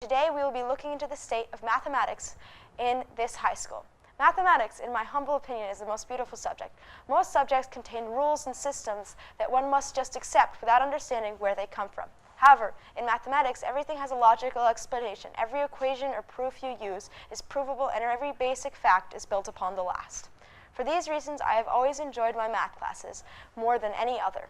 Today we will be looking into the state of mathematics in this high school. Mathematics, in my humble opinion, is the most beautiful subject. Most subjects contain rules and systems that one must just accept without understanding where they come from. However, in mathematics, everything has a logical explanation. Every equation or proof you use is provable, and every basic fact is built upon the last. For these reasons, I have always enjoyed my math classes more than any other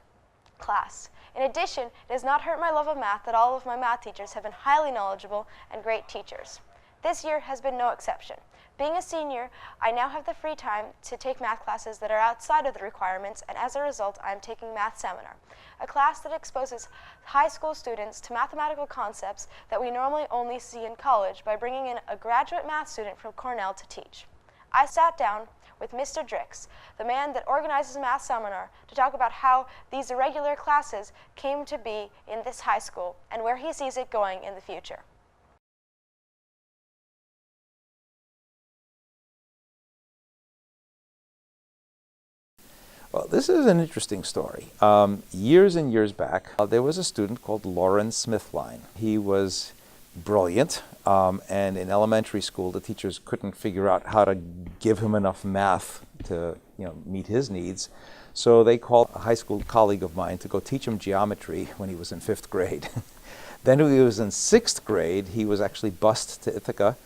class. In addition, it has not hurt my love of math that all of my math teachers have been highly knowledgeable and great teachers. This year has been no exception. Being a senior, I now have the free time to take math classes that are outside of the requirements, and as a result, I am taking Math Seminar, a class that exposes high school students to mathematical concepts that we normally only see in college by bringing in a graduate math student from Cornell to teach. I sat down with Mr. Drix, the man that organizes Math Seminar, to talk about how these irregular classes came to be in this high school and where he sees it going in the future. Well, this is an interesting story. Years and years back, there was a student called Lawrence Smithline. He was brilliant, and in elementary school, the teachers couldn't figure out how to give him enough math to, meet his needs. So they called a high school colleague of mine to go teach him geometry when he was in 5th grade. Then when he was in 6th grade, he was actually bused to Ithaca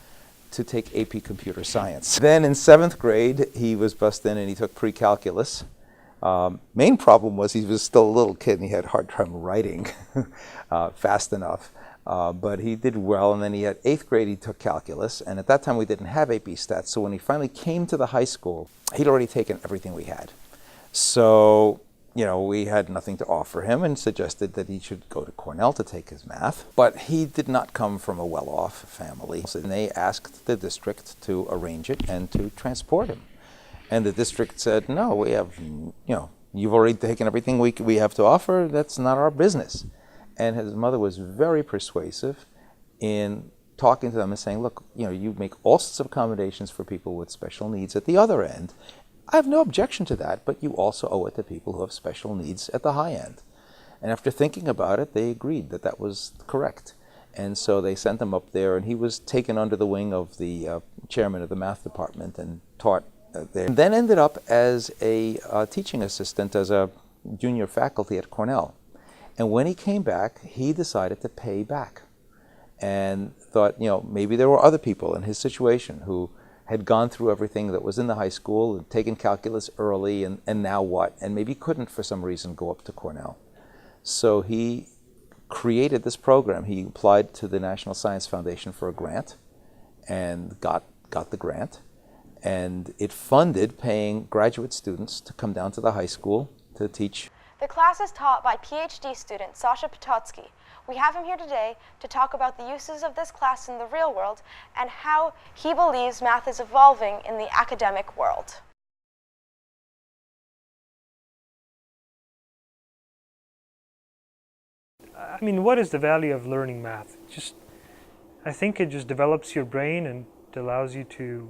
to take AP Computer Science. Then in 7th grade, he was bused in and he took pre-calculus. Main problem was he was still a little kid and he had a hard time writing fast enough. But he did well, and then he had 8th grade, he took calculus, and at that time we didn't have AP Stats, so when he finally came to the high school, he'd already taken everything we had. So, we had nothing to offer him and suggested that he should go to Cornell to take his math, but he did not come from a well-off family, so they asked the district to arrange it and to transport him. And the district said, no, we have, you've already taken everything we have to offer, that's not our business. And his mother was very persuasive in talking to them and saying, look, you make all sorts of accommodations for people with special needs at the other end. I have no objection to that, but you also owe it to people who have special needs at the high end. And after thinking about it, they agreed that that was correct. And so they sent him up there, and he was taken under the wing of the chairman of the math department and taught there. And then ended up as a teaching assistant as a junior faculty at Cornell. And when he came back, he decided to pay back and thought, maybe there were other people in his situation who had gone through everything that was in the high school and taken calculus early, and now what? And maybe couldn't, for some reason, go up to Cornell. So he created this program. He applied to the National Science Foundation for a grant and got the grant. And it funded paying graduate students to come down to the high school to teach. The class is taught by PhD student Sasha Pototsky. We have him here today to talk about the uses of this class in the real world and how he believes math is evolving in the academic world. What is the value of learning math? I think it just develops your brain and allows you to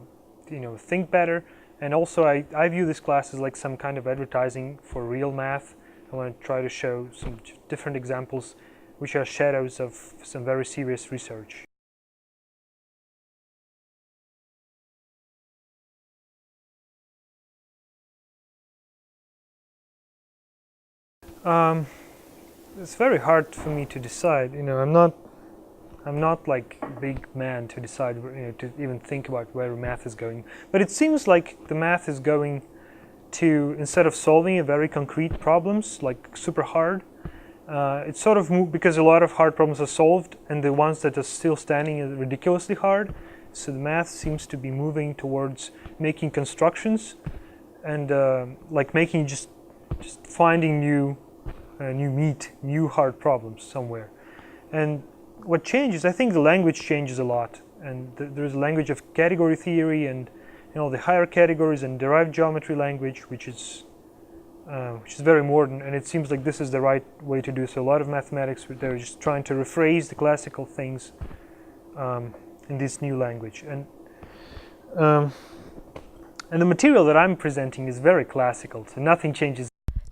think better. And also I view this class as like some kind of advertising for real math. I want to try to show some different examples which are shadows of some very serious research. It's very hard for me to decide. I'm not like a big man to decide, to even think about where math is going. But it seems like the math is going to, instead of solving very concrete problems, like super hard, it's sort of moved, because a lot of hard problems are solved, and the ones that are still standing are ridiculously hard. So the math seems to be moving towards making constructions and like making just finding new hard problems somewhere. And what changes, I think the language changes a lot, and there's a language of category theory and the higher categories and derived geometry language, which is very modern, and it seems like this is the right way to do so. A lot of mathematics, they're just trying to rephrase the classical things in this new language, and the material that I'm presenting is very classical, so nothing changes.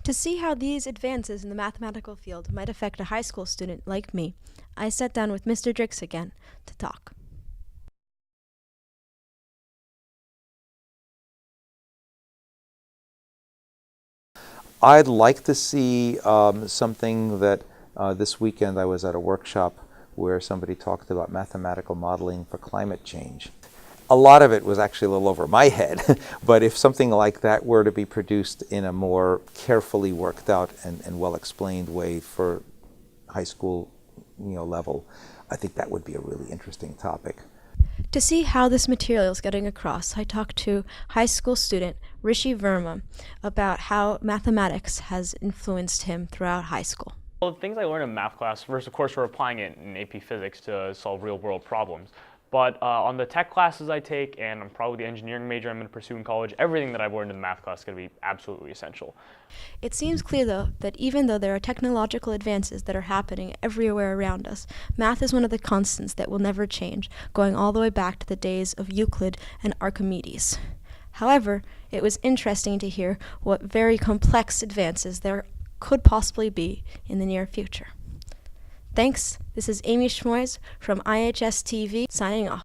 To see how these advances in the mathematical field might affect a high school student like me, I sat down with Mr. Drix again to talk. I'd like to see something that this weekend I was at a workshop where somebody talked about mathematical modeling for climate change. A lot of it was actually a little over my head, but if something like that were to be produced in a more carefully worked out and well-explained way for high school level, I think that would be a really interesting topic. To see how this material is getting across, I talked to high school student Rishi Verma about how mathematics has influenced him throughout high school. Well, the things I learned in math class, first, of course, we're applying it in AP Physics to solve real-world problems. But on the tech classes I take, and I'm probably the engineering major I'm going to pursue in college, everything that I've learned in the math class is going to be absolutely essential. It seems clear, though, that even though there are technological advances that are happening everywhere around us, math is one of the constants that will never change, going all the way back to the days of Euclid and Archimedes. However, it was interesting to hear what very complex advances there could possibly be in the near future. Thanks. This is Amy Schmoys from IHS TV signing off.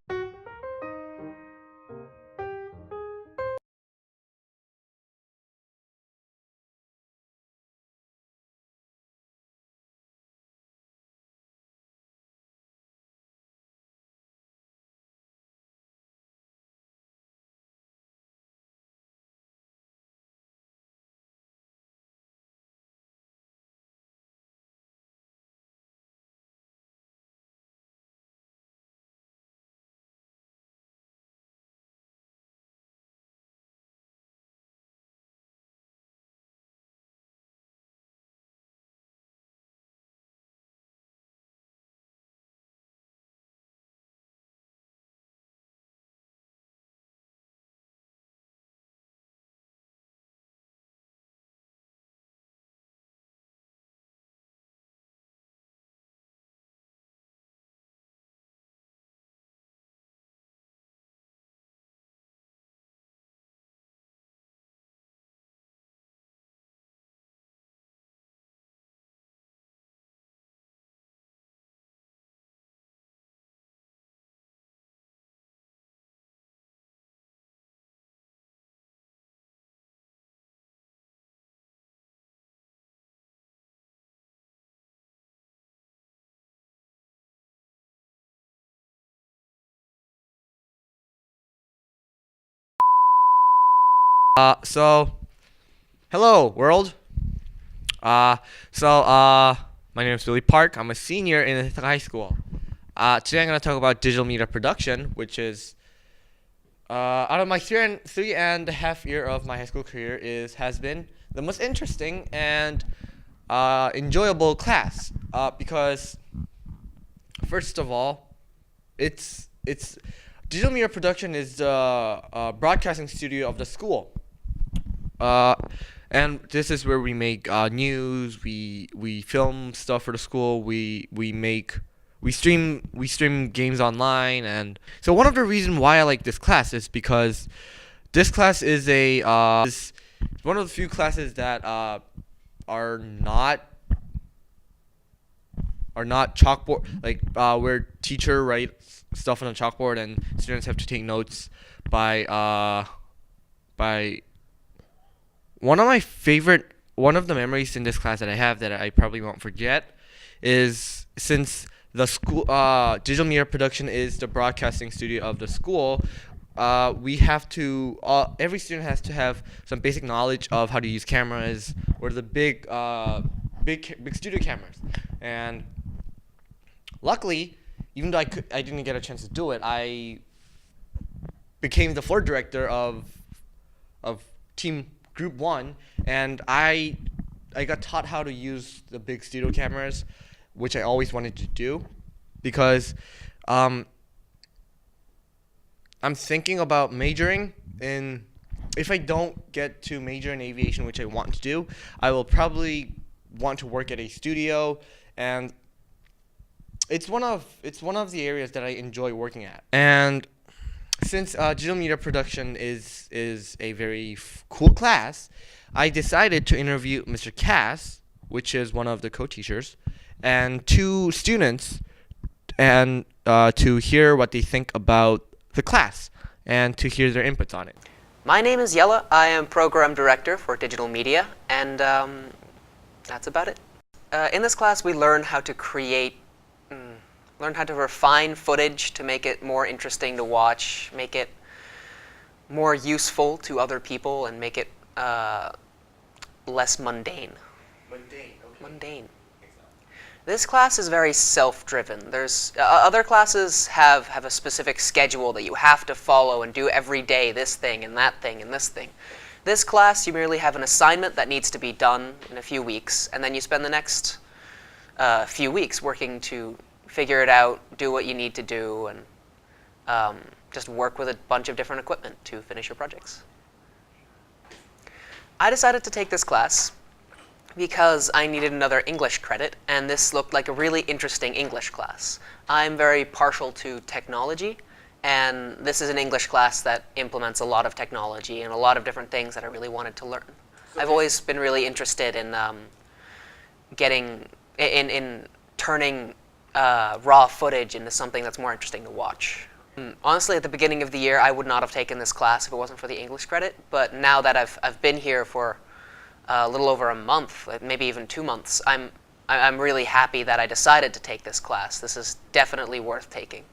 Hello world. My name is Billy Park. I'm a senior in high school. Today I'm going to talk about digital media production, which is, out of my 3.5 year of my high school career, has been the most interesting and enjoyable class. Because, first of all, it's digital media production is the broadcasting studio of the school. And this is where we make news. We film stuff for the school. We stream games online. And so one of the reasons why I like this class is because this class is is one of the few classes that are not chalkboard, like where teacher writes stuff on a chalkboard and students have to take notes by one of the memories in this class that I have that I probably won't forget is, since the school digital media production is the broadcasting studio of the school, we have to every student has to have some basic knowledge of how to use cameras, or the big studio cameras. And luckily, even though I didn't get a chance to do it, I became the floor director of team Group 1, and I got taught how to use the big studio cameras, which I always wanted to do, because I'm thinking about majoring in, if I don't get to major in aviation, which I want to do, I will probably want to work at a studio, and it's one of the areas that I enjoy working at. And since digital media production is a very cool class, I decided to interview Mr. Cass, which is one of the co-teachers, and two students, and to hear what they think about the class and to hear their inputs on it. My name is Yella. I am Program Director for Digital Media, and that's about it. In this class, we learn how to learn how to refine footage to make it more interesting to watch, make it more useful to other people, and make it less mundane. Mundane. This class is very self-driven. There's other classes have a specific schedule that you have to follow and do every day, this thing and that thing and this thing. This class, you merely have an assignment that needs to be done in a few weeks, and then you spend the next few weeks working to figure it out, do what you need to do, and just work with a bunch of different equipment to finish your projects. I decided to take this class because I needed another English credit, and this looked like a really interesting English class. I'm very partial to technology, and this is an English class that implements a lot of technology and a lot of different things that I really wanted to learn. I've always been really interested in turning raw footage into something that's more interesting to watch. Honestly, at the beginning of the year, I would not have taken this class if it wasn't for the English credit, but now that I've been here for a little over a month, maybe even 2 months, I'm really happy that I decided to take this class. This is definitely worth taking.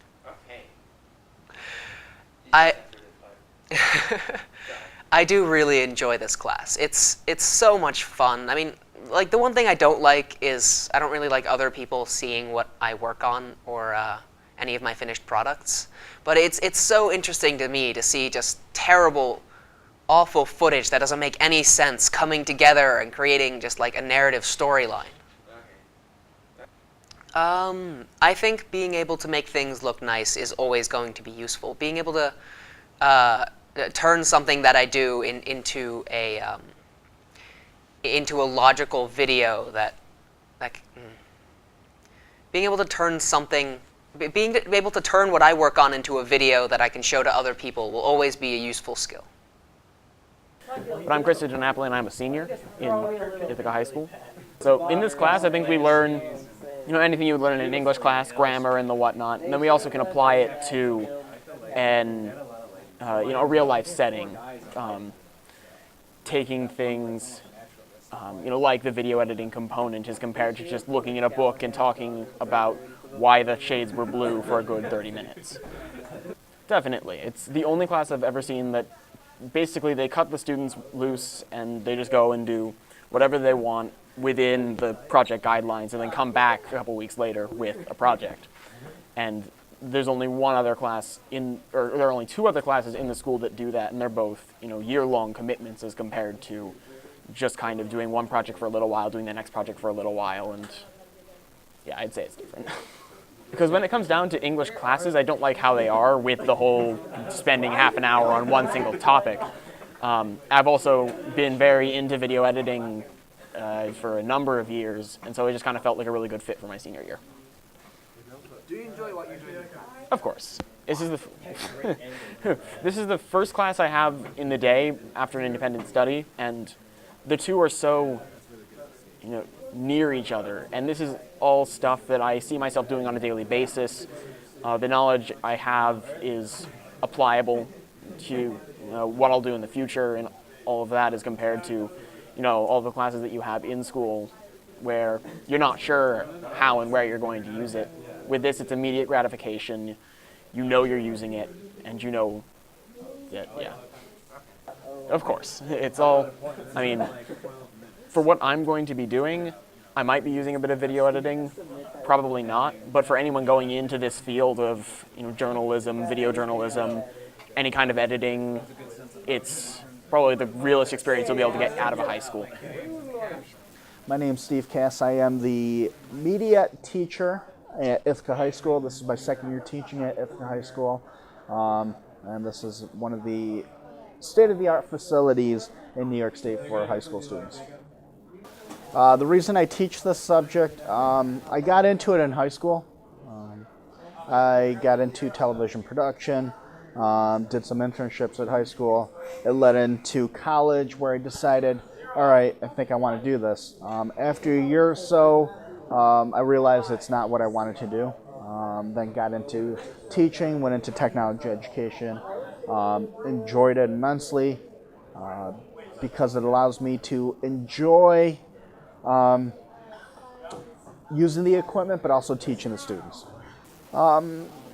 Okay. I do really enjoy this class. It's so much fun. I mean, like, the one thing I don't like is I don't really like other people seeing what I work on or any of my finished products. But it's so interesting to me to see just terrible, awful footage that doesn't make any sense coming together and creating just like a narrative storyline. I think being able to make things look nice is always going to be useful. Being able to turn something that I do into a logical video being able to turn what I work on into a video that I can show to other people will always be a useful skill. But I'm Chris DiGiannapoli, and I'm a senior in Ithaca High School. So in this class, I think we learn, anything you would learn in an English class, grammar and the whatnot, and then we also can apply it to a real-life setting, taking things, like the video editing component as compared to just looking at a book and talking about why the shades were blue for a good 30 minutes. Definitely. It's the only class I've ever seen that basically they cut the students loose and they just go and do whatever they want within the project guidelines and then come back a couple weeks later with a project. And there's only one other class there are only 2 other classes in the school that do that, and they're both, year-long commitments as compared to just kind of doing one project for a little while, doing the next project for a little while, and yeah, I'd say it's different. Because when it comes down to English classes, I don't like how they are with the whole spending half an hour on one single topic. I've also been very into video editing for a number of years, and so it just kind of felt like a really good fit for my senior year. Do you enjoy what you're doing? Of course. This is the first class I have in the day after an independent study, and the two are so, near each other. And this is all stuff that I see myself doing on a daily basis. The knowledge I have is applicable to what I'll do in the future, and all of that is compared to, all the classes that you have in school where you're not sure how and where you're going to use it. With this, it's immediate gratification. You know you're using it, and you know that, yeah. Of course. It's all, for what I'm going to be doing, I might be using a bit of video editing, probably not, but for anyone going into this field of, journalism, video journalism, any kind of editing, it's probably the realest experience you'll be able to get out of a high school. My name's Steve Cass. I am the media teacher at Ithaca High School. This is my 2nd year teaching at Ithaca High School, and this is one of the state-of-the-art facilities in New York State for high school students. The reason I teach this subject, I got into it in high school. I got into television production, did some internships at high school. It led into college where I decided, all right, I think I want to do this. After a year or so, I realized it's not what I wanted to do. Then got into teaching, went into technology education, enjoyed it immensely because it allows me to enjoy using the equipment, but also teaching the students.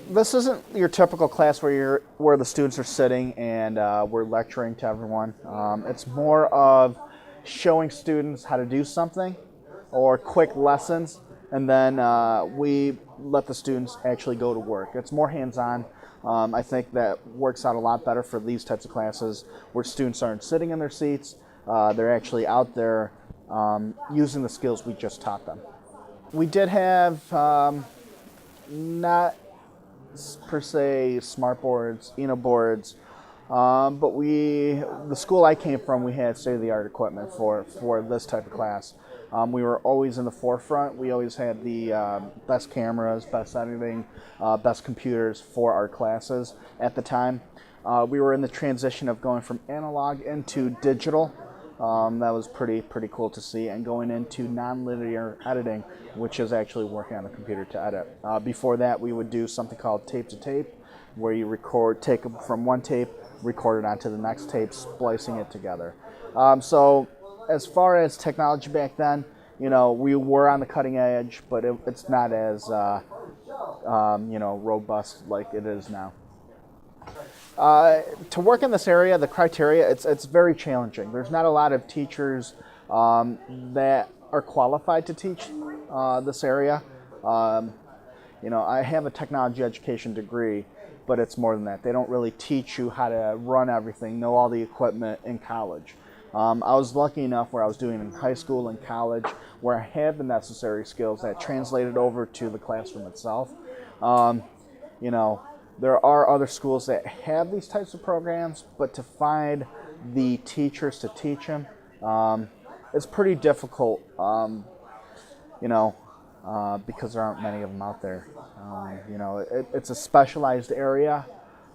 This isn't your typical class where the students are sitting and we're lecturing to everyone. It's more of showing students how to do something or quick lessons, and then we let the students actually go to work. It's more hands-on. I think that works out a lot better for these types of classes where students aren't sitting in their seats. They're actually out there using the skills we just taught them. We did have not per se smart boards, boards, but the school I came from, we had state-of-the-art equipment for this type of class. We were always in the forefront. We always had the best cameras, best editing, best computers for our classes at the time. We were in the transition of going from analog into digital. That was pretty cool to see, and going into non-linear editing, which is actually working on the computer to edit. Before that, we would do something called tape to tape, where you take from one tape, record it onto the next tape, splicing it together. So as far as technology back then, we were on the cutting edge, but it's not as robust like it is now. To work in this area, the criteria, it's very challenging. There's not a lot of teachers that are qualified to teach this area. I have a technology education degree, but it's more than that. They don't really teach you how to run everything, know all the equipment in college. I was lucky enough where I was doing in high school and college where I had the necessary skills that translated over to the classroom itself. There are other schools that have these types of programs, but to find the teachers to teach them, it's pretty difficult, because there aren't many of them out there. It's a specialized area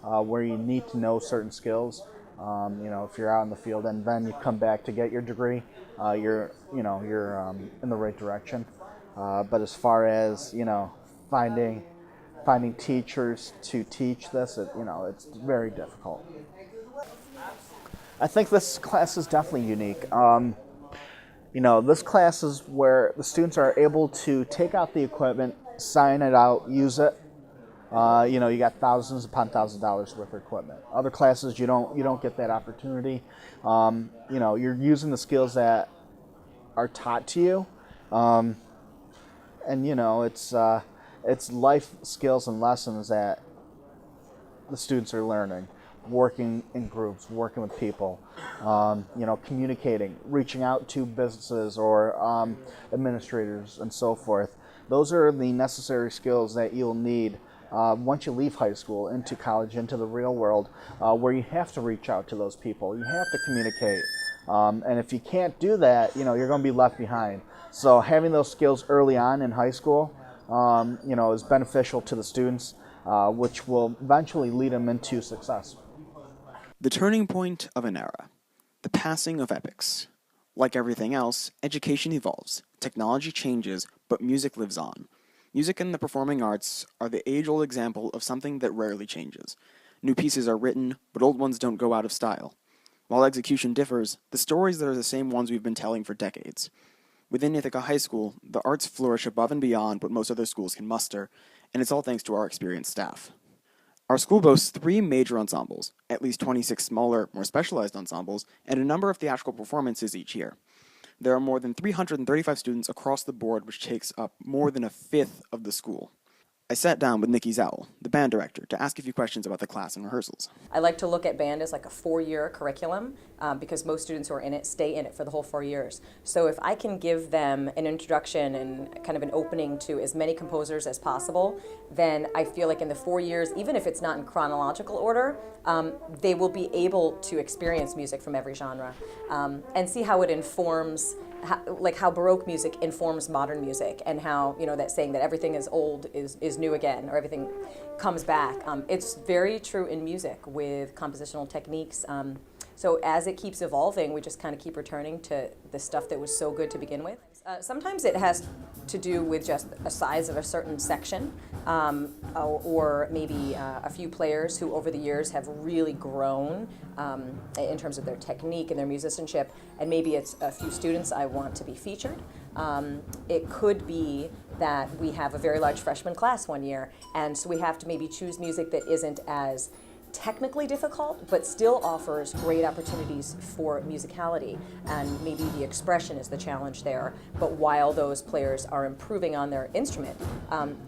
where you need to know certain skills. If you're out in the field and then you come back to get your degree, you're in the right direction. But as far as finding teachers to teach this, it's very difficult. I think this class is definitely unique. This class is where the students are able to take out the equipment, sign it out, use it. You got thousands upon thousands of dollars worth of equipment. Other classes, you don't get that opportunity. You're using the skills that are taught to you, it's life skills and lessons that the students are learning, working in groups, working with people, communicating, reaching out to businesses or administrators and so forth. Those are the necessary skills that you'll need once you leave high school, into college, into the real world, where you have to reach out to those people, you have to communicate. And if you can't do that, you're going to be left behind. So having those skills early on in high school, is beneficial to the students, which will eventually lead them into success. The turning point of an era. The passing of epochs. Like everything else, education evolves, technology changes, but music lives on. Music and the performing arts are the age-old example of something that rarely changes. New pieces are written, but old ones don't go out of style. While execution differs, the stories are the same ones we've been telling for decades. Within Ithaca High School, the arts flourish above and beyond what most other schools can muster, and it's all thanks to our experienced staff. Our school boasts 3 major ensembles, at least 26 smaller, more specialized ensembles, and a number of theatrical performances each year. There are more than 335 students across the board, which takes up more than a fifth of the school. I sat down with Nikki Zowell, the band director, to ask a few questions about the class and rehearsals. I like to look at band as like a 4-year curriculum because most students who are in it stay in it for the whole 4 years. So if I can give them an introduction and kind of an opening to as many composers as possible, then I feel like in the 4 years, even if it's not in chronological order, they will be able to experience music from every genre and see how it informs how Baroque music informs modern music, and how, you know, that saying that everything is old is new again, or everything comes back. It's very true in music with compositional techniques. So as it keeps evolving, we just kind of keep returning to the stuff that was so good to begin with. Sometimes it has to do with just a size of a certain section, or maybe a few players who over the years have really grown in terms of their technique and their musicianship, and maybe it's a few students I want to be featured. It could be that we have a very large freshman class one year, and so we have to maybe choose music that isn't as technically difficult, but still offers great opportunities for musicality, and maybe the expression is the challenge there. But while those players are improving on their instrument,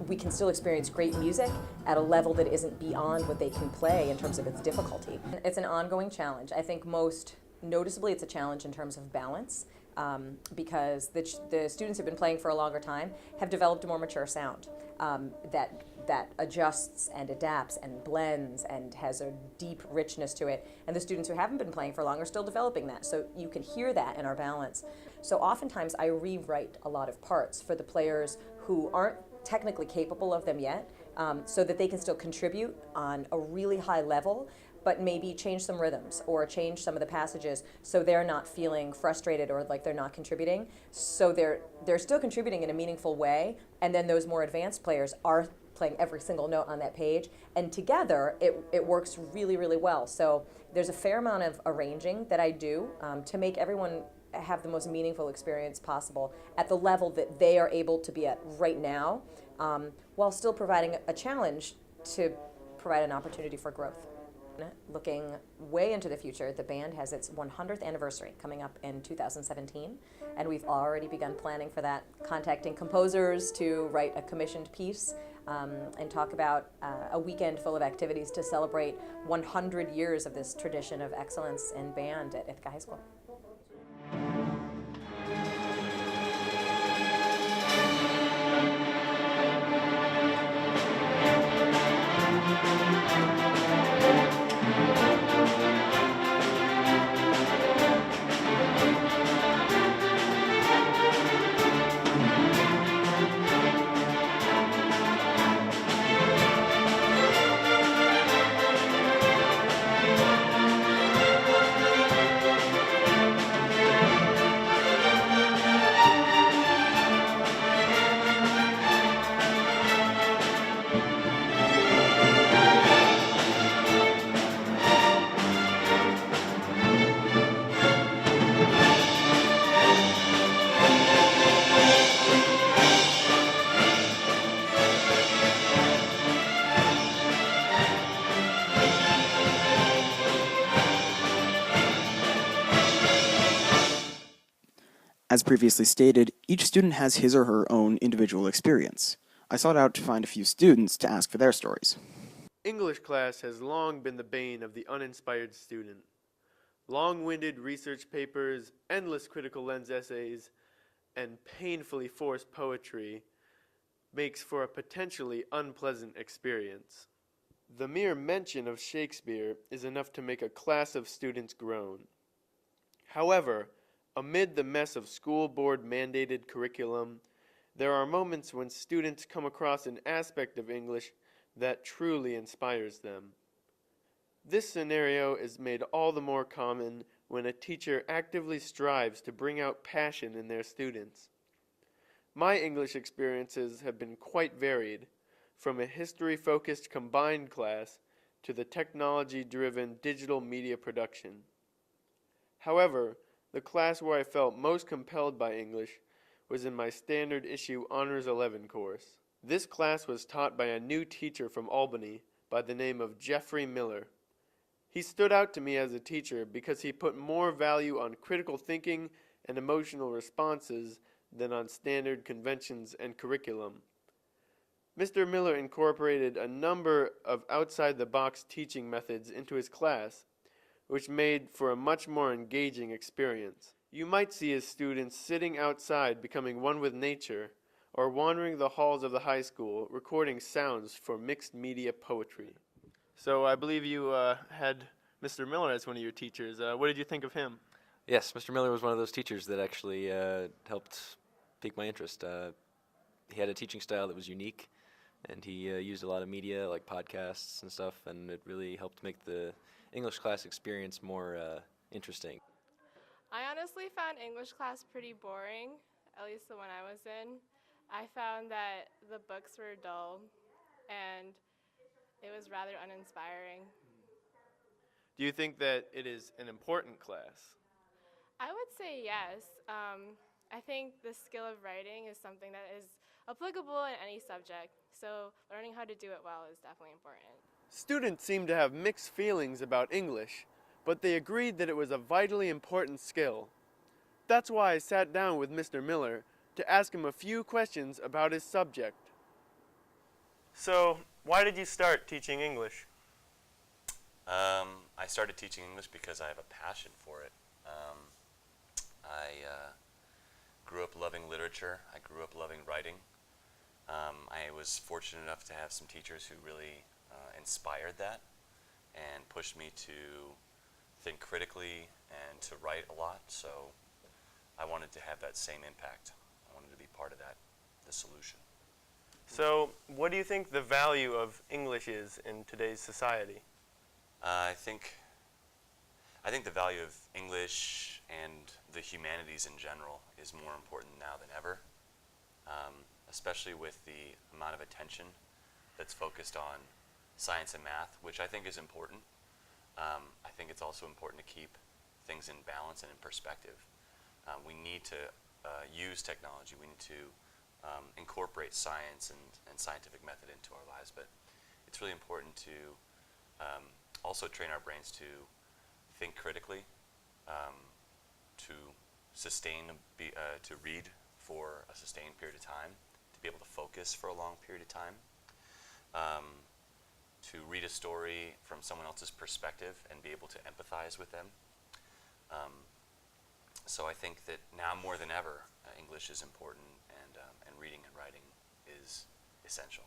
we can still experience great music at a level that isn't beyond what they can play in terms of its difficulty. It's an ongoing challenge. I think most noticeably it's a challenge in terms of balance, because the students who've been playing for a longer time have developed a more mature sound that adjusts and adapts and blends and has a deep richness to it. And the students who haven't been playing for long are still developing that. So you can hear that in our balance. So oftentimes I rewrite a lot of parts for the players who aren't technically capable of them yet, so that they can still contribute on a really high level, but maybe change some rhythms or change some of the passages so they're not feeling frustrated or like they're not contributing. So they're still contributing in a meaningful way, and then those more advanced players are playing every single note on that page, and together it works really, really well. So there's a fair amount of arranging that I do to make everyone have the most meaningful experience possible at the level that they are able to be at right now, while still providing a challenge to provide an opportunity for growth. Looking way into the future, the band has its 100th anniversary coming up in 2017, and we've already begun planning for that, contacting composers to write a commissioned piece, and talk about a weekend full of activities to celebrate 100 years of this tradition of excellence in band at Ithaca High School. As previously stated, each student has his or her own individual experience. I sought out to find a few students to ask for their stories. English class has long been the bane of the uninspired student. Long-winded research papers, endless critical lens essays, and painfully forced poetry makes for a potentially unpleasant experience. The mere mention of Shakespeare is enough to make a class of students groan. However, amid the mess of school board mandated curriculum, there are moments when students come across an aspect of English that truly inspires them. This scenario is made all the more common when a teacher actively strives to bring out passion in their students. My English experiences have been quite varied, from a history-focused combined class to the technology-driven digital media production. However, the class where I felt most compelled by English was in my standard issue Honors 11 course. This class was taught by a new teacher from Albany by the name of Jeffrey Miller. He stood out to me as a teacher because he put more value on critical thinking and emotional responses than on standard conventions and curriculum. Mr. Miller incorporated a number of outside-the-box teaching methods into his class, which made for a much more engaging experience. You might see his students sitting outside becoming one with nature, or wandering the halls of the high school recording sounds for mixed media poetry. So I believe you had Mr. Miller as one of your teachers. What did you think of him? Yes, Mr. Miller was one of those teachers that actually helped pique my interest. He had a teaching style that was unique, and he used a lot of media like podcasts and stuff, and it really helped make the English class experience more interesting. I honestly found English class pretty boring, at least the one I was in. I found that the books were dull, and it was rather uninspiring. Do you think that it is an important class? I would say yes. I think the skill of writing is something that is applicable in any subject, so learning how to do it well is definitely important. Students seem to have mixed feelings about English, but they agreed that it was a vitally important skill. That's why I sat down with Mr. Miller to ask him a few questions about his subject. So, why did you start teaching English? I started teaching English because I have a passion for it. I grew up loving literature. I grew up loving writing. I was fortunate enough to have some teachers who really inspired that and pushed me to think critically and to write a lot. So I wanted to have that same impact. I wanted to be part of that, the solution. So, what do you think the value of English is in today's society? I think the value of English and the humanities in general is more important now than ever, especially with the amount of attention that's focused on science and math, which I think is important. I think it's also important to keep things in balance and in perspective. We need to use technology. We need to incorporate science and scientific method into our lives, but it's really important to also train our brains to think critically, to to read for a sustained period of time, to be able to focus for a long period of time, to read a story from someone else's perspective and be able to empathize with them. So I think that now more than ever, English is important, and reading and writing is essential.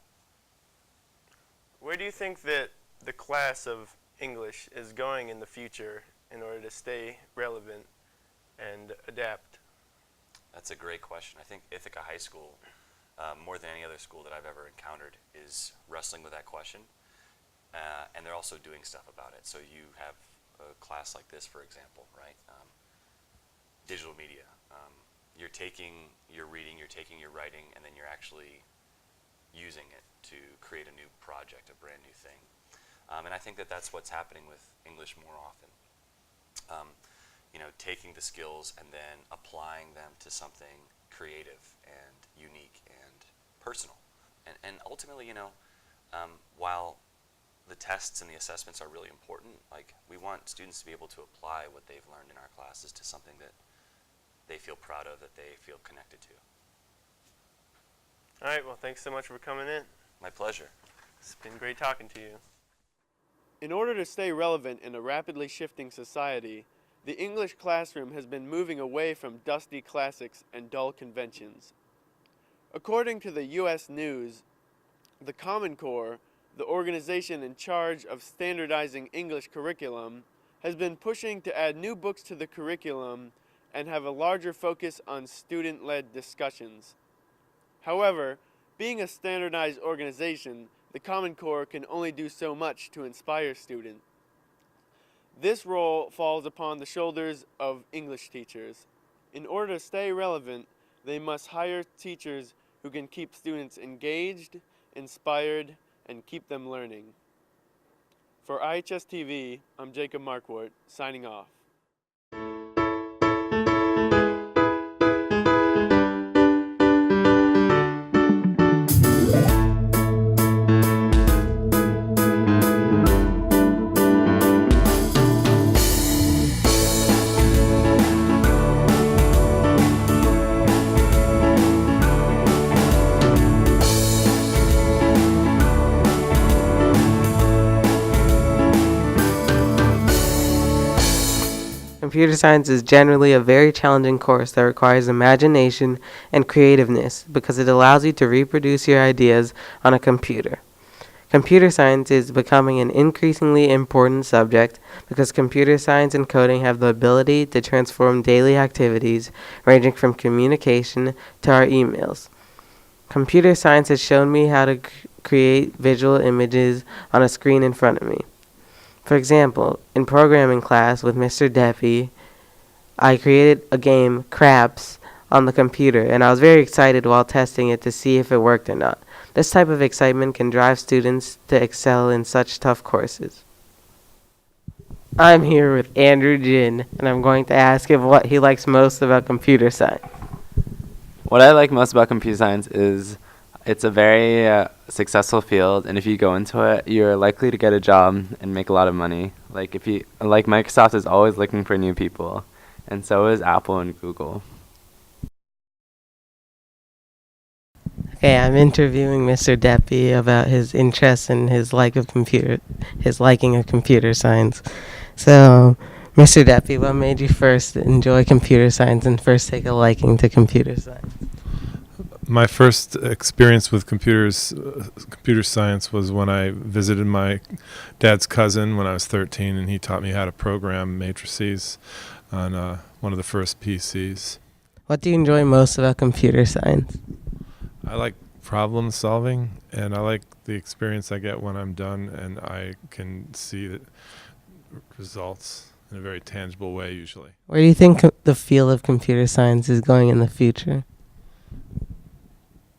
Where do you think that the class of English is going in the future in order to stay relevant and adapt? That's a great question. I think Ithaca High School, more than any other school that I've ever encountered, is wrestling with that question, and they're also doing stuff about it. So you have a class like this, for example, right? Digital media. You're taking your reading, you're taking your writing, and then you're actually using it to create a new project, a brand new thing. And I think that that's what's happening with English more often. Taking the skills and then applying them to something creative and unique and personal. And ultimately, while the tests and the assessments are really important, we want students to be able to apply what they've learned in our classes to something that they feel proud of, that they feel connected to. All right, well, thanks so much for coming in. My pleasure. It's been great talking to you. In order to stay relevant in a rapidly shifting society, the English classroom has been moving away from dusty classics and dull conventions. According to the U.S. News, the Common Core, the organization in charge of standardizing English curriculum, has been pushing to add new books to the curriculum and have a larger focus on student-led discussions. However, being a standardized organization, the Common Core can only do so much to inspire students. This role falls upon the shoulders of English teachers. In order to stay relevant, they must hire teachers who can keep students engaged, inspired, and keep them learning. For IHS TV, I'm Jacob Markwart, signing off. Computer science is generally a very challenging course that requires imagination and creativeness because it allows you to reproduce your ideas on a computer. Computer science is becoming an increasingly important subject because computer science and coding have the ability to transform daily activities ranging from communication to our emails. Computer science has shown me how to create visual images on a screen in front of me. For example, in programming class with Mr. Deppy, I created a game, Craps, on the computer, and I was very excited while testing it to see if it worked or not. This type of excitement can drive students to excel in such tough courses. I'm here with Andrew Jin, and I'm going to ask him what he likes most about computer science. What I like most about computer science is it's a very successful field, and if you go into it, you're likely to get a job and make a lot of money. Like Microsoft is always looking for new people, and so is Apple and Google. Okay, I'm interviewing Mr. Deppy about his interest and his liking of computer science. So, Mr. Deppy, what made you first enjoy computer science and first take a liking to computer science? My first experience with computer science was when I visited my dad's cousin when I was 13, and he taught me how to program matrices on one of the first PCs. What do you enjoy most about computer science? I like problem solving, and I like the experience I get when I'm done and I can see the results in a very tangible way usually. Where do you think the field of computer science is going in the future?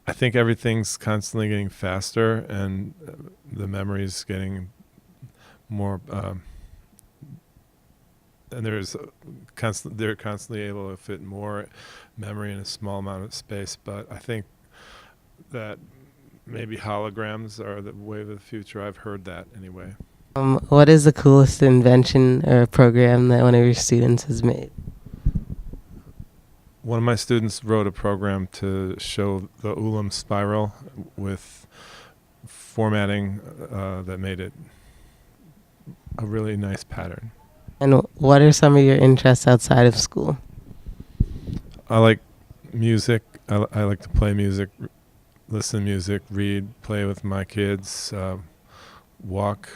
I think everything's constantly getting faster, and the memory's getting more, and they're constantly able to fit more memory in a small amount of space. But I think that maybe holograms are the wave of the future. I've heard that anyway. What is the coolest invention or program that one of your students has made? One of my students wrote a program to show the Ulam spiral with formatting that made it a really nice pattern. And what are some of your interests outside of school? I like music. I like to play music, listen to music, read, play with my kids, walk,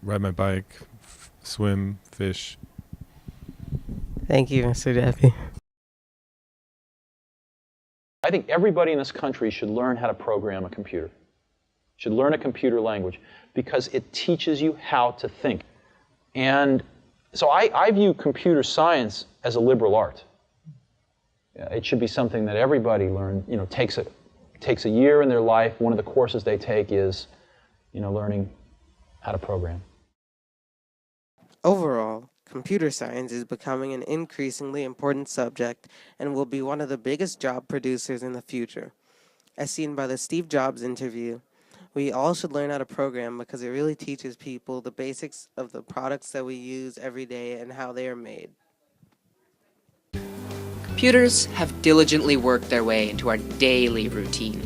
ride my bike, swim, fish. Thank you, Mr. Deppy. I think everybody in this country should learn how to program a computer, should learn a computer language, because it teaches you how to think. And so I view computer science as a liberal art. It should be something that everybody takes a year in their life. One of the courses they take is, learning how to program. Overall, computer science is becoming an increasingly important subject and will be one of the biggest job producers in the future. As seen by the Steve Jobs interview, we all should learn how to program because it really teaches people the basics of the products that we use every day and how they are made. Computers have diligently worked their way into our daily routine.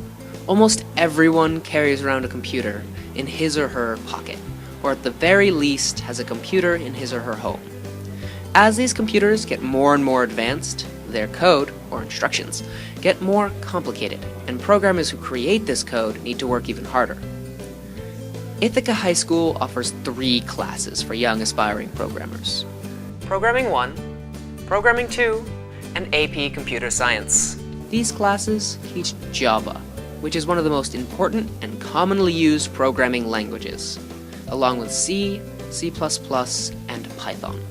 Almost everyone carries around a computer in his or her pocket, or at the very least has a computer in his or her home. As these computers get more and more advanced, their code, or instructions, get more complicated, and programmers who create this code need to work even harder. Ithaca High School offers 3 classes for young aspiring programmers: Programming 1, Programming 2, and AP Computer Science. These classes teach Java, which is one of the most important and commonly used programming languages, along with C, C++, and Python.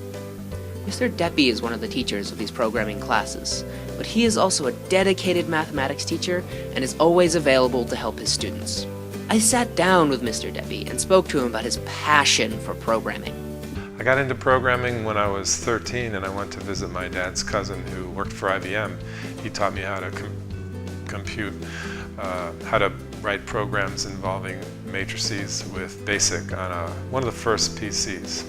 Mr. Deppy is one of the teachers of these programming classes, but he is also a dedicated mathematics teacher and is always available to help his students. I sat down with Mr. Deppy and spoke to him about his passion for programming. I got into programming when I was 13, and I went to visit my dad's cousin who worked for IBM. He taught me how to compute, how to write programs involving matrices with BASIC on one of the first PCs.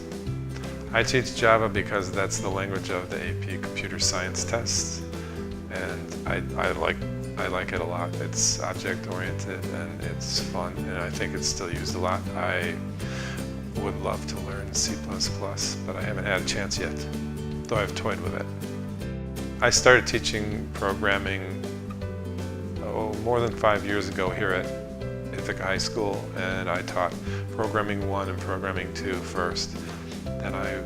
I teach Java because that's the language of the AP Computer Science tests, and I like it a lot. It's object-oriented and it's fun, and I think it's still used a lot. I would love to learn C++, but I haven't had a chance yet, though I've toyed with it. I started teaching programming more than 5 years ago here at Ithaca High School, and I taught Programming 1 and Programming 2 first. Then I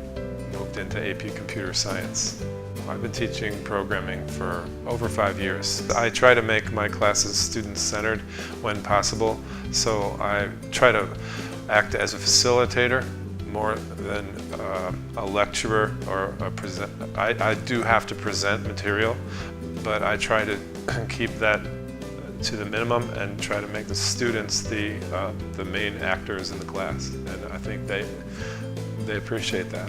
moved into AP Computer Science. I've been teaching programming for over 5 years. I try to make my classes student-centered when possible, so I try to act as a facilitator more than a lecturer or a present. I do have to present material, but I try to keep that to the minimum and try to make the students the main actors in the class, and I think they appreciate that.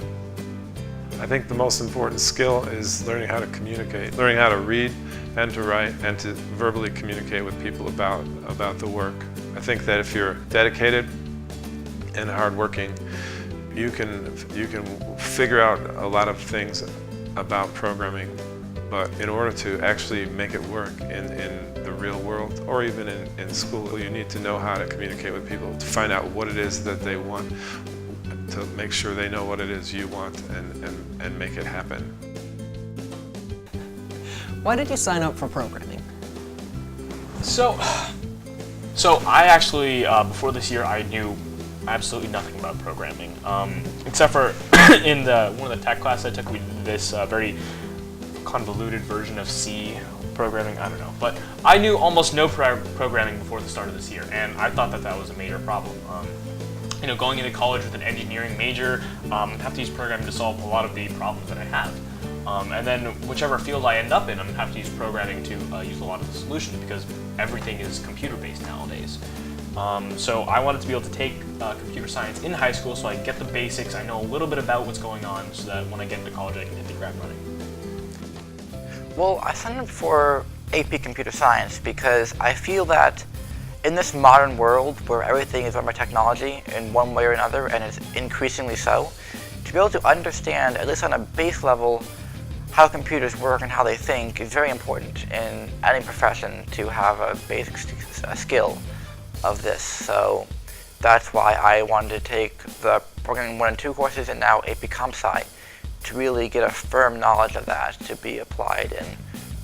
I think the most important skill is learning how to communicate, learning how to read and to write and to verbally communicate with people about the work. I think that if you're dedicated and hardworking, you can figure out a lot of things about programming, but in order to actually make it work in the real world or even in school, you need to know how to communicate with people, to find out what it is that they want, to make sure they know what it is you want and make it happen. Why did you sign up for programming? So I actually, before this year, I knew absolutely nothing about programming, except for in one of the tech classes I took, we did this very convoluted version of C programming, I don't know. But I knew almost no programming before the start of this year, and I thought that was a major problem. Going into college with an engineering major, I have to use programming to solve a lot of the problems that I have. And then whichever field I end up in, I'm going to have to use programming to use a lot of the solutions, because everything is computer-based nowadays. So I wanted to be able to take computer science in high school so I get the basics, I know a little bit about what's going on, so that when I get into college I can hit the ground running. Well, I signed up for AP Computer Science because I feel that in this modern world where everything is run by technology in one way or another, and it's increasingly so, to be able to understand, at least on a base level, how computers work and how they think is very important in any profession, to have a basic skill of this. So that's why I wanted to take the Programming 1 and 2 courses and now AP Comp Sci, to really get a firm knowledge of that to be applied in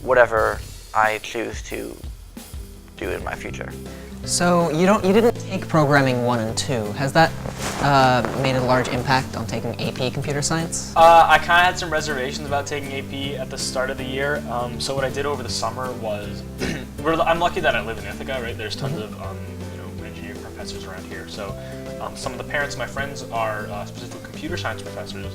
whatever I choose to do in my future. So you didn't take Programming 1 and 2. Has that made a large impact on taking AP Computer Science? I kind of had some reservations about taking AP at the start of the year. So what I did over the summer was, I'm lucky that I live in Ithaca, right? There's tons of engineering professors around here. So some of the parents of my friends are specifically computer science professors.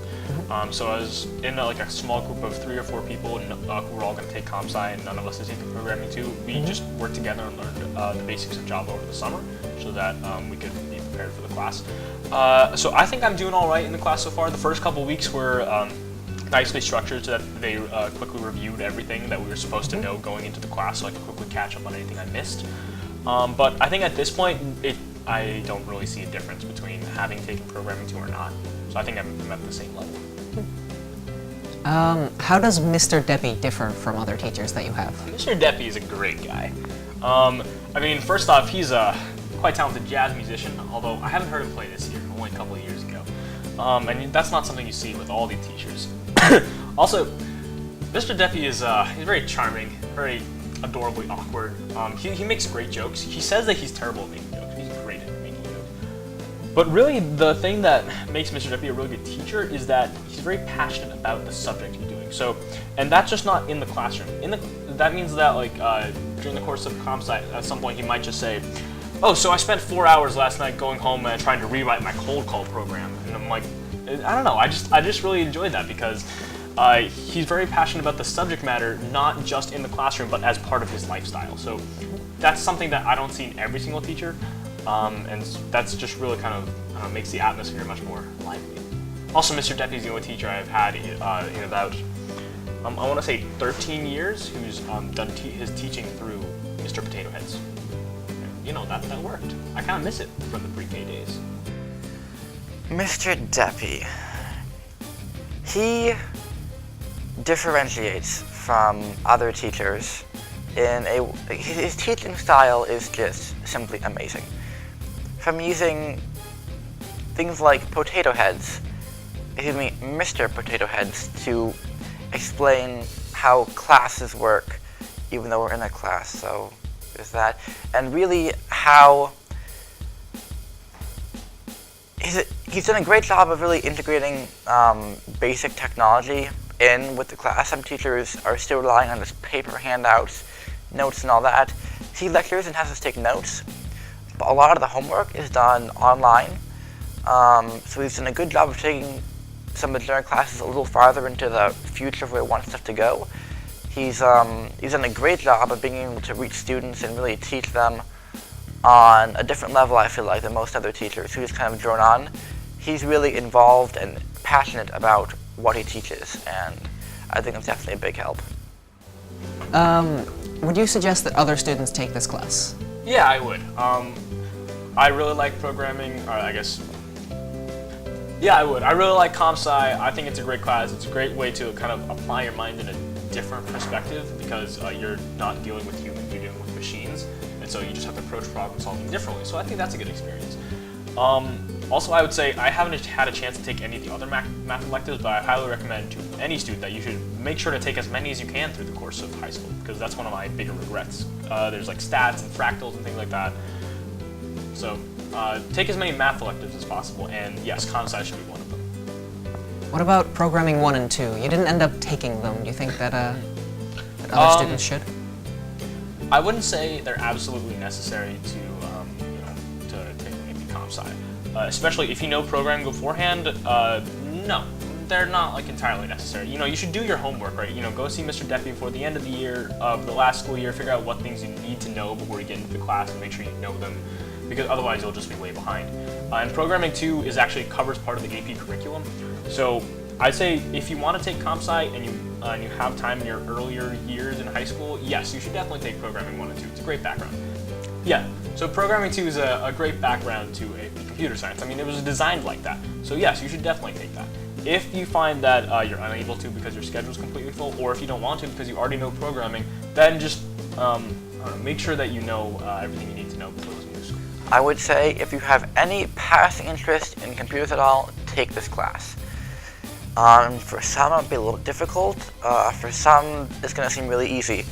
So I was in a small group of 3 or 4 people who were all going to take Comp Sci, and none of us had taken programming too. We just worked together and learned the basics of Java over the summer, so that we could be prepared for the class. So I think I'm doing all right in the class so far. The first couple weeks were nicely structured so that they quickly reviewed everything that we were supposed to know going into the class, so I could quickly catch up on anything I missed. But I think at this point, I don't really see a difference between having taken Programming 2 or not. So I think I'm at the same level. How does Mr. Deppy differ from other teachers that you have? Mr. Deppy is a great guy. I mean, first off, he's a quite talented jazz musician, although I haven't heard him play this year, only a couple of years ago. And that's not something you see with all the teachers. Also, Mr. Deppy is he's very charming, very adorably awkward. He makes great jokes. He says that he's terrible at making jokes. He's great at making jokes. But really, the thing that makes Mr. Deppy a really good teacher is that he's very passionate about the subject he's doing. So, and that's just not in the classroom. That means that during the course of Comp Sci, at some point he might just say, "Oh, so I spent 4 hours last night going home and trying to rewrite my cold call program," and I'm like, I don't know. I just really enjoyed that because he's very passionate about the subject matter, not just in the classroom, but as part of his lifestyle. So that's something that I don't see in every single teacher, and that's just really kind of makes the atmosphere much more lively. Also, Mr. Deppy is the only teacher I've had in about, I want to say 13 years, who's done his teaching through Mr. Potato Heads. That worked. I kind of miss it from the pre-K days. Mr. Deppy, he differentiates from other teachers his teaching style is just simply amazing. From using things like Potato Heads, Mr. Potato Heads, to explain how classes work, even though we're in a class, so there's that. And really how he's done a great job of really integrating basic technology in with the class. Some teachers are still relying on just paper handouts, notes and all that. He lectures and has us take notes, but a lot of the homework is done online. So he's done a good job of taking some of the general classes a little farther into the future of where he wants stuff to go. He's done a great job of being able to reach students and really teach them on a different level, I feel like, than most other teachers who just kind of drone on. He's really involved and passionate about what he teaches, and I think it's definitely a big help. Would you suggest that other students take this class? Yeah, I would. I really like programming, or I guess, yeah, I would. I really like comp sci. I think it's a great class. It's a great way to kind of apply your mind in a different perspective because you're not dealing with humans, you're dealing with machines. And so you just have to approach problem solving differently. So I think that's a good experience. Also, I would say I haven't had a chance to take any of the other math electives, but I highly recommend to any student that you should make sure to take as many as you can through the course of high school, because that's one of my bigger regrets. There's like stats and fractals and things like that. So take as many math electives as possible, and yes, comp sci should be one of them. What about programming 1 and 2? You didn't end up taking them. Do you think that, that other students should? I wouldn't say they're absolutely necessary to, to take maybe comp sci. Especially if you know programming beforehand, no, they're not like entirely necessary. You should do your homework, right? Go see Mr. Deppy before the end of the year, of the last school year, figure out what things you need to know before you get into the class and make sure you know them, because otherwise you'll just be way behind. And programming 2 is actually covers part of the AP curriculum. So I'd say if you want to take comp sci and you have time in your earlier years in high school, yes, you should definitely take programming 1 and 2. It's a great background. Yeah, so programming 2 is a great background to AP computer science. I mean, it was designed like that. So yes, you should definitely take that. If you find that you're unable to because your schedule is completely full, or if you don't want to because you already know programming, then just make sure that you know everything you need to know before you move to school. I would say if you have any passing interest in computers at all, take this class. For some it might be a little difficult, for some it's going to seem really easy,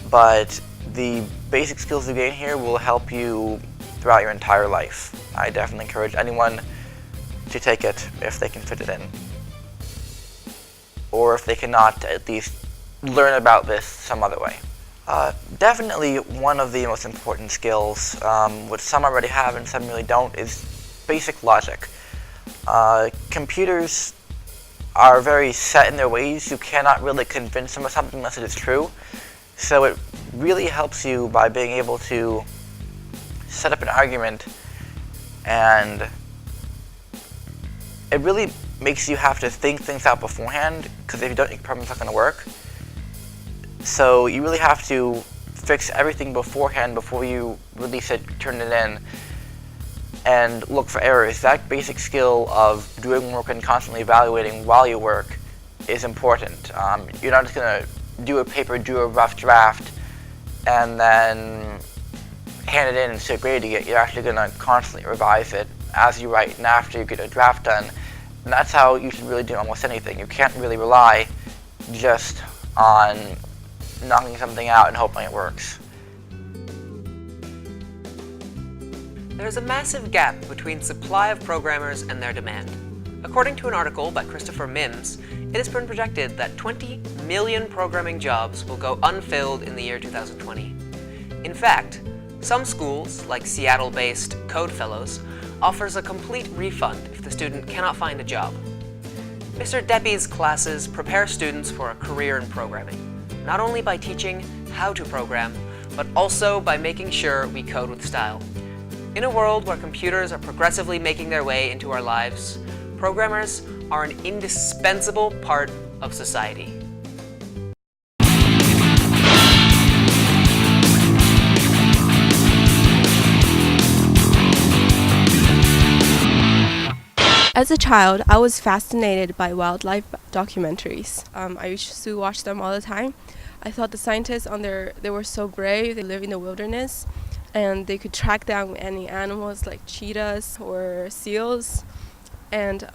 but the basic skills you gain here will help you throughout your entire life. I definitely encourage anyone to take it if they can fit it in. Or if they cannot, at least learn about this some other way. Definitely one of the most important skills, which some already have and some really don't, is basic logic. Computers are very set in their ways. You cannot really convince them of something unless it is true. So it really helps you by being able to set up an argument, and it really makes you have to think things out beforehand, because if you don't, your problem's not going to work. So you really have to fix everything beforehand before you release it, turn it in, and look for errors. That basic skill of doing work and constantly evaluating while you work is important. You're not just going to do a paper, do a rough draft, and then hand it in and sit ready to get. You're actually going to constantly revise it as you write and after you get a draft done. And that's how you should really do almost anything. You can't really rely just on knocking something out and hoping it works. There's a massive gap between supply of programmers and their demand. According to an article by Christopher Mims, it has been projected that 20 million programming jobs will go unfilled in the year 2020. In fact, some schools, like Seattle-based Code Fellows, offers a complete refund if the student cannot find a job. Mr. Deppy's classes prepare students for a career in programming, not only by teaching how to program, but also by making sure we code with style. In a world where computers are progressively making their way into our lives, programmers are an indispensable part of society. As a child, I was fascinated by wildlife documentaries. I used to watch them all the time. I thought the scientists they were so brave. They live in the wilderness, and they could track down any animals like cheetahs or seals. And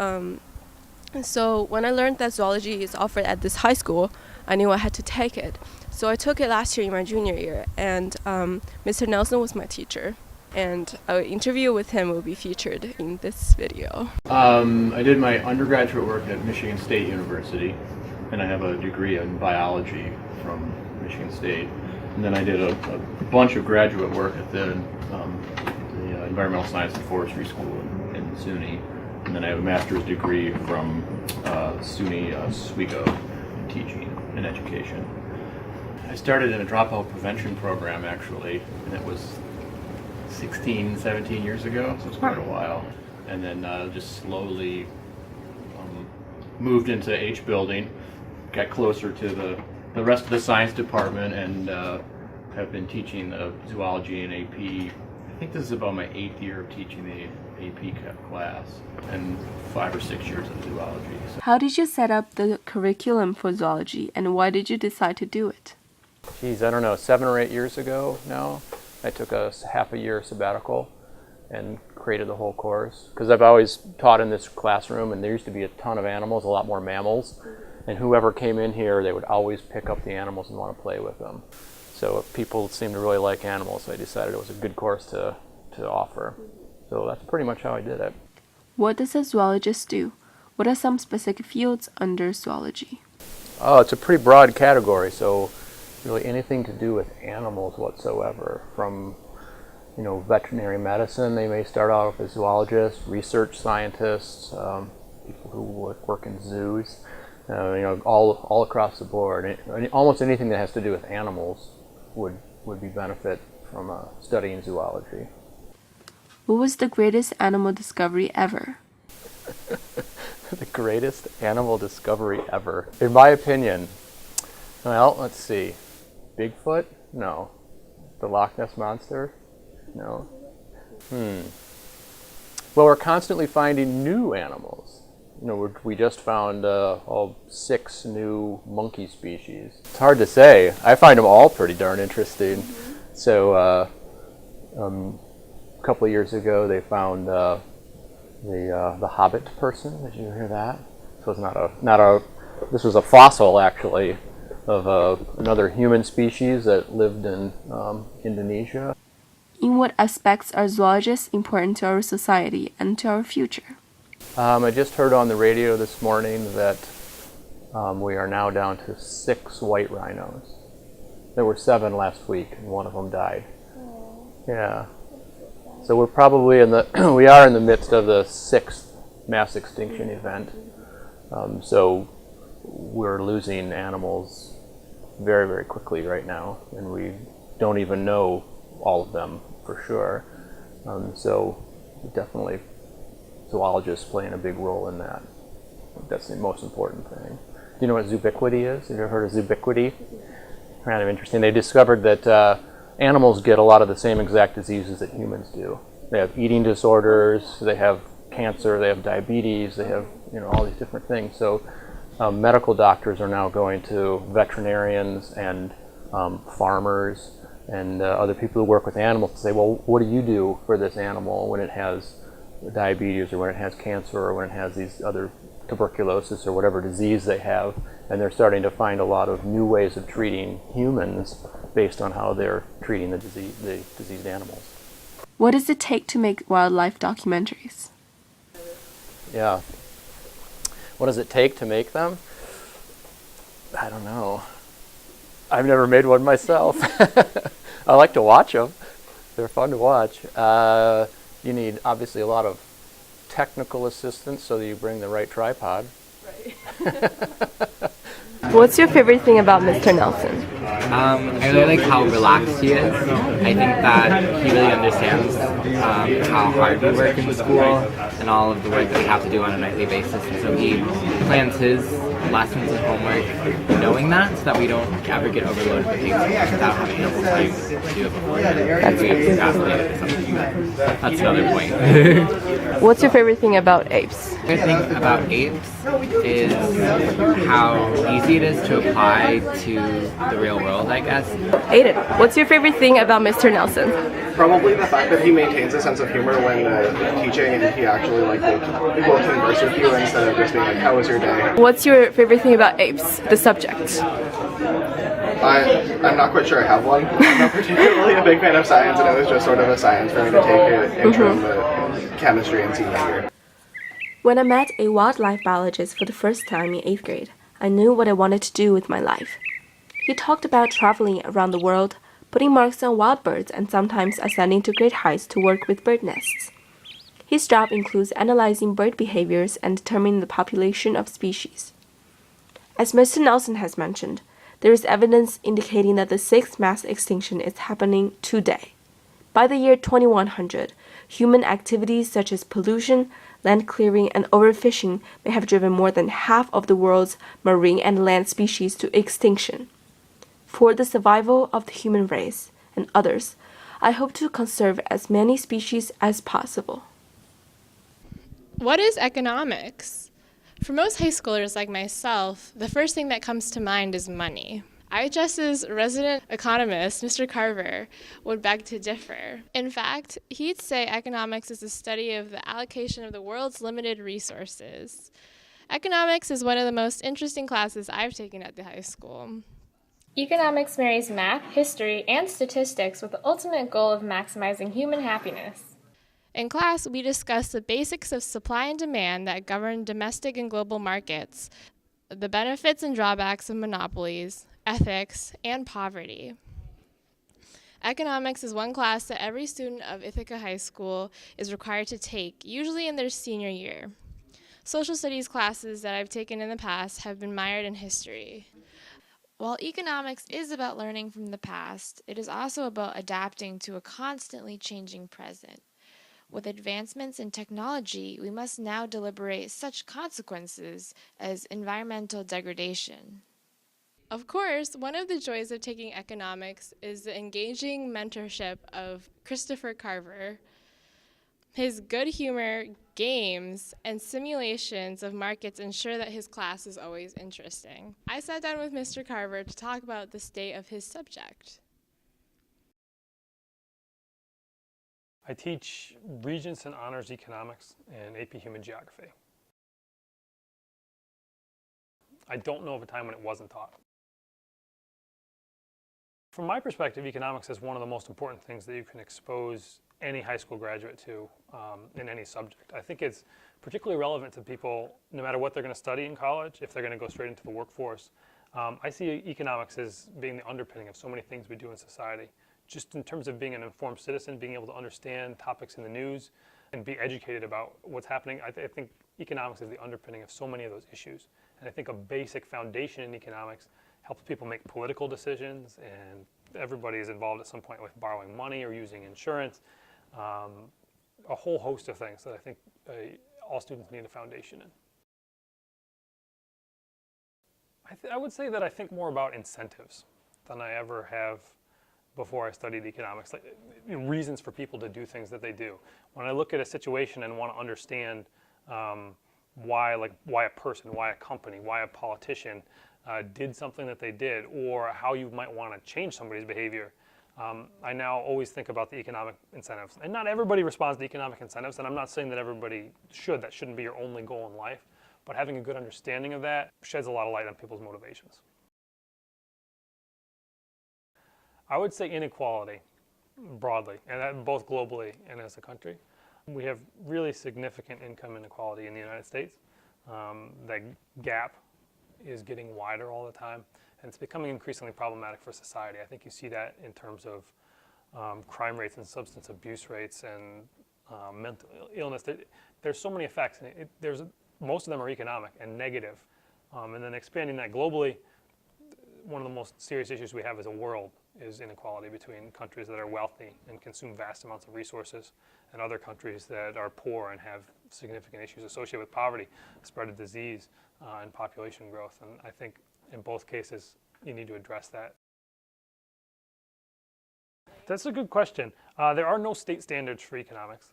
so when I learned that zoology is offered at this high school, I knew I had to take it. So I took it last year in my junior year, and Mr. Nelson was my teacher. and an interview with him will be featured in this video. I did my undergraduate work at Michigan State University, and I have a degree in biology from Michigan State. And then I did a bunch of graduate work at the Environmental Science and Forestry School in SUNY. And then I have a master's degree from SUNY Oswego in teaching and education. I started in a dropout prevention program, actually, and it was 16, 17 years ago, so it's quite a while. And then just slowly moved into H building, got closer to the rest of the science department, and have been teaching the zoology and AP. I think this is about my 8th year of teaching the AP class, and 5 or 6 years of zoology. So. How did you set up the curriculum for zoology, and why did you decide to do it? Geez, I don't know, 7 or 8 years ago now, I took a half a year sabbatical and created the whole course. Because I've always taught in this classroom, and there used to be a ton of animals, a lot more mammals. And whoever came in here, they would always pick up the animals and want to play with them. So people seemed to really like animals, so I decided it was a good course to offer. So that's pretty much how I did it. What does a zoologist do? What are some specific fields under zoology? Oh, it's a pretty broad category, so really anything to do with animals whatsoever. From, you know, veterinary medicine, they may start off as zoologists, research scientists, people who work in zoos, you know, all across the board. Almost anything that has to do with animals would be benefit from studying zoology. What was the greatest animal discovery ever? The greatest animal discovery ever. In my opinion, well, let's see. Bigfoot? No. The Loch Ness Monster? No. Well, we're constantly finding new animals. You know, we just found 6 new monkey species. It's hard to say. I find them all pretty darn interesting. So, a couple of years ago, they found the hobbit person. Did you hear that? So it's this was a fossil, actually, of another human species that lived in Indonesia. In what aspects are zoologists important to our society and to our future? I just heard on the radio this morning that we are now down to 6 white rhinos. There were 7 last week, and one of them died. Yeah. So we're probably we are in the midst of the 6th mass extinction event. So we're losing animals very, very quickly right now, and we don't even know all of them for sure. So definitely zoologists playing a big role in that. That's the most important thing. Do you know what zoobiquity is? Have you ever heard of zoobiquity? Kind of interesting. They discovered that animals get a lot of the same exact diseases that humans do. They have eating disorders, they have cancer, they have diabetes, they have, you know, all these different things. So medical doctors are now going to veterinarians and farmers and other people who work with animals to say, well, what do you do for this animal when it has diabetes or when it has cancer or when it has these other tuberculosis or whatever disease they have? And they're starting to find a lot of new ways of treating humans based on how they're treating the diseased animals. What does it take to make wildlife documentaries? Yeah. What does it take to make them? I don't know. I've never made one myself. I like to watch them. They're fun to watch. You need obviously a lot of technical assistance so that you bring the right tripod. Right. What's your favorite thing about Mr. Nelson? I really like how relaxed he is. I think that he really understands how hard we work in school and all of the work that we have to do on a nightly basis. And so he plans his lessons and homework knowing that, so that we don't ever get overloaded with things without having enough time to do it before. We procrastinate or something. That's another point. What's your favorite thing about apes? My favorite thing about apes is how easy it is to apply to the real world, I guess. Aiden, what's your favorite thing about Mr. Nelson? Probably the fact that he maintains a sense of humor when teaching, and he actually will converse with you instead of just being like, how was your day? What's your favorite thing about apes, the subject? I'm not quite sure I have one. I'm not particularly a big fan of science, and it was just sort of a science for me to take it from the chemistry and senior year. When I met a wildlife biologist for the first time in 8th grade, I knew what I wanted to do with my life. He talked about traveling around the world, putting marks on wild birds, and sometimes ascending to great heights to work with bird nests. His job includes analyzing bird behaviors and determining the population of species. As Mr. Nelson has mentioned, there is evidence indicating that the sixth mass extinction is happening today. By the year 2100, human activities such as pollution, land clearing, and overfishing may have driven more than half of the world's marine and land species to extinction. For the survival of the human race and others, I hope to conserve as many species as possible. What is economics? For most high schoolers like myself, the first thing that comes to mind is money. IHS's resident economist, Mr. Carver, would beg to differ. In fact, he'd say economics is the study of the allocation of the world's limited resources. Economics is one of the most interesting classes I've taken at the high school. Economics marries math, history, and statistics with the ultimate goal of maximizing human happiness. In class, we discussed the basics of supply and demand that govern domestic and global markets, the benefits and drawbacks of monopolies, ethics, and poverty. Economics is one class that every student of Ithaca High School is required to take, usually in their senior year. Social studies classes that I've taken in the past have been mired in history. While economics is about learning from the past, it is also about adapting to a constantly changing present. With advancements in technology, we must now deliberate such consequences as environmental degradation. Of course, one of the joys of taking economics is the engaging mentorship of Christopher Carver. His good humor, games, and simulations of markets ensure that his class is always interesting. I sat down with Mr. Carver to talk about the state of his subject. I teach Regents and Honors Economics and AP Human Geography. I don't know of a time when it wasn't taught. From my perspective, economics is one of the most important things that you can expose any high school graduate to in any subject. I think it's particularly relevant to people no matter what they're going to study in college, if they're going to go straight into the workforce. I see economics as being the underpinning of so many things we do in society. Just in terms of being an informed citizen, being able to understand topics in the news and be educated about what's happening, I think economics is the underpinning of so many of those issues. And I think a basic foundation in economics helps people make political decisions, and everybody is involved at some point with borrowing money or using insurance, a whole host of things that I think all students need a foundation in. I would say that I think more about incentives than I ever have before I studied economics, like reasons for people to do things that they do. When I look at a situation and want to understand why a person, why a company, why a politician did something that they did, or how you might want to change somebody's behavior, I now always think about the economic incentives. And not everybody responds to economic incentives, and I'm not saying that everybody should. That shouldn't be your only goal in life. But having a good understanding of that sheds a lot of light on people's motivations. I would say inequality, broadly, and that both globally and as a country. We have really significant income inequality in the United States. That gap is getting wider all the time, and it's becoming increasingly problematic for society. I think you see that in terms of crime rates and substance abuse rates and mental illness. There's so many effects, and most of them are economic and negative. And then expanding that globally, one of the most serious issues we have as a world is inequality between countries that are wealthy and consume vast amounts of resources and other countries that are poor and have significant issues associated with poverty, spread of disease, and population growth. And I think in both cases, you need to address that. That's a good question. There are no state standards for economics,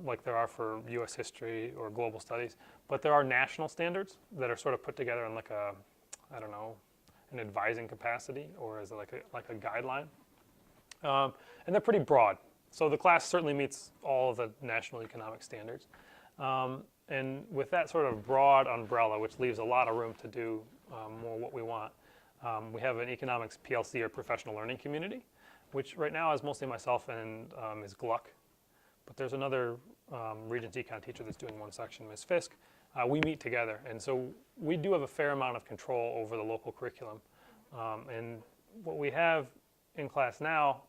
like there are for U.S. history or global studies, but there are national standards that are sort of put together in like a, I don't know, an advising capacity or as like a guideline. And they're pretty broad. So the class certainly meets all of the national economic standards. And with that sort of broad umbrella, which leaves a lot of room to do more what we want, We have an economics PLC, or professional learning community, which right now is mostly myself and Ms. Gluck. But there's another Regents Econ teacher that's doing one section, Ms. Fisk. We meet together, and so we do have a fair amount of control over the local curriculum. And what we have in class now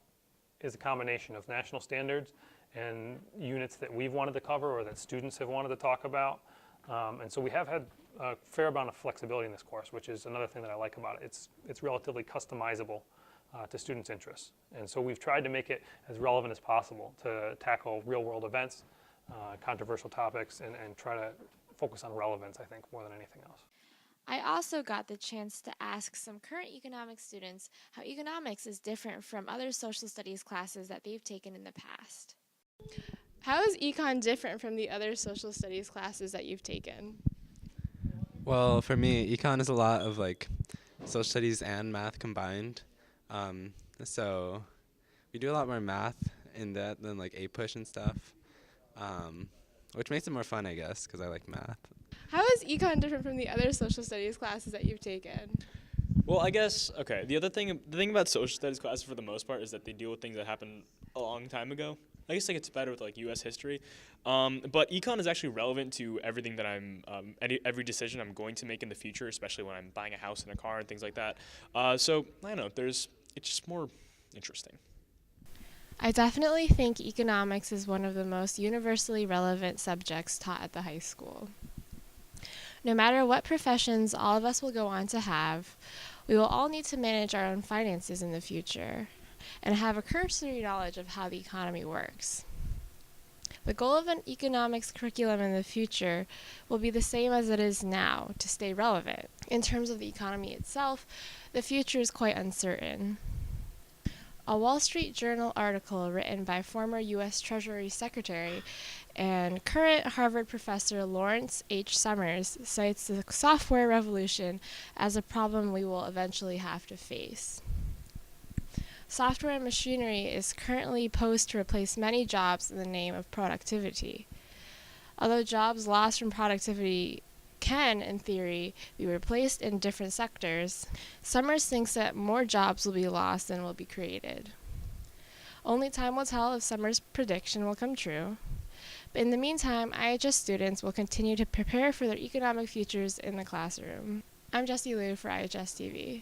is a combination of national standards and units that we've wanted to cover or that students have wanted to talk about. And so we have had a fair amount of flexibility in this course, which is another thing that I like about it. It's relatively customizable to students' interests. And so we've tried to make it as relevant as possible to tackle real-world events, controversial topics, and try to focus on relevance, I think, more than anything else. I also got the chance to ask some current economics students how economics is different from other social studies classes that they've taken in the past. How is econ different from the other social studies classes that you've taken? Well, for me, econ is a lot of like social studies and math combined. So we do a lot more math in that than like APUSH and stuff, which makes it more fun, I guess, because I like math. How is econ different from the other social studies classes that you've taken? Well, I guess, okay, the thing about social studies classes for the most part is that they deal with things that happened a long time ago. I guess like it's better with like U.S. history, but econ is actually relevant to everything that I'm, every decision I'm going to make in the future, especially when I'm buying a house and a car and things like that. So I don't know, it's just more interesting. I definitely think economics is one of the most universally relevant subjects taught at the high school. No matter what professions all of us will go on to have, we will all need to manage our own finances in the future and have a cursory knowledge of how the economy works. The goal of an economics curriculum in the future will be the same as it is now, to stay relevant. In terms of the economy itself, the future is quite uncertain. A Wall Street Journal article written by former U.S. Treasury Secretary and current Harvard professor Lawrence H. Summers cites the software revolution as a problem we will eventually have to face. Software and machinery is currently posed to replace many jobs in the name of productivity. Although jobs lost from productivity can, in theory, be replaced in different sectors, Summers thinks that more jobs will be lost than will be created. Only time will tell if Summers' prediction will come true. But in the meantime, IHS students will continue to prepare for their economic futures in the classroom. I'm Jessie Liu for IHS TV.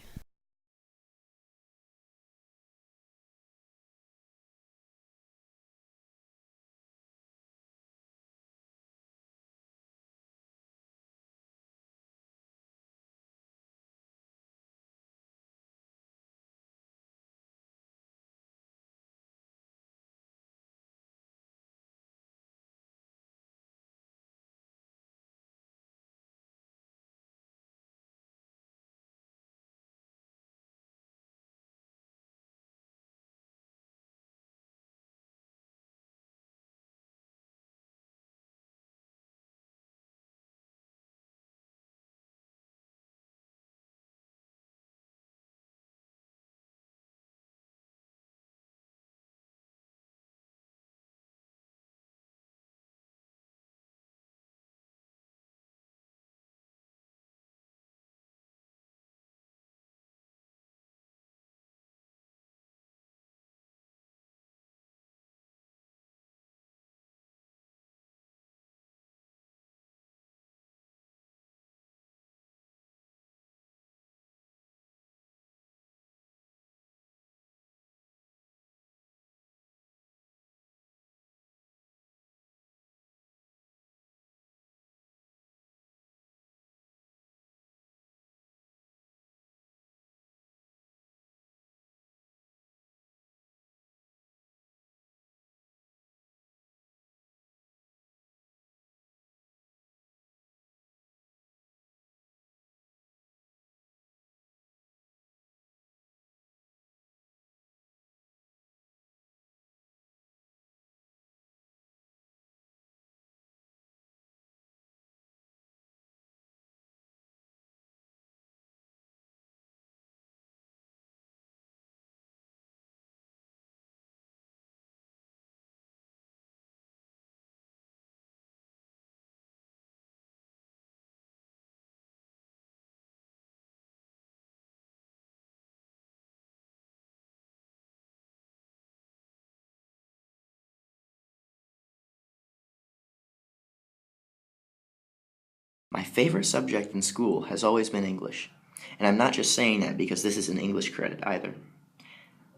My favorite subject in school has always been English, and I'm not just saying that because this is an English credit either.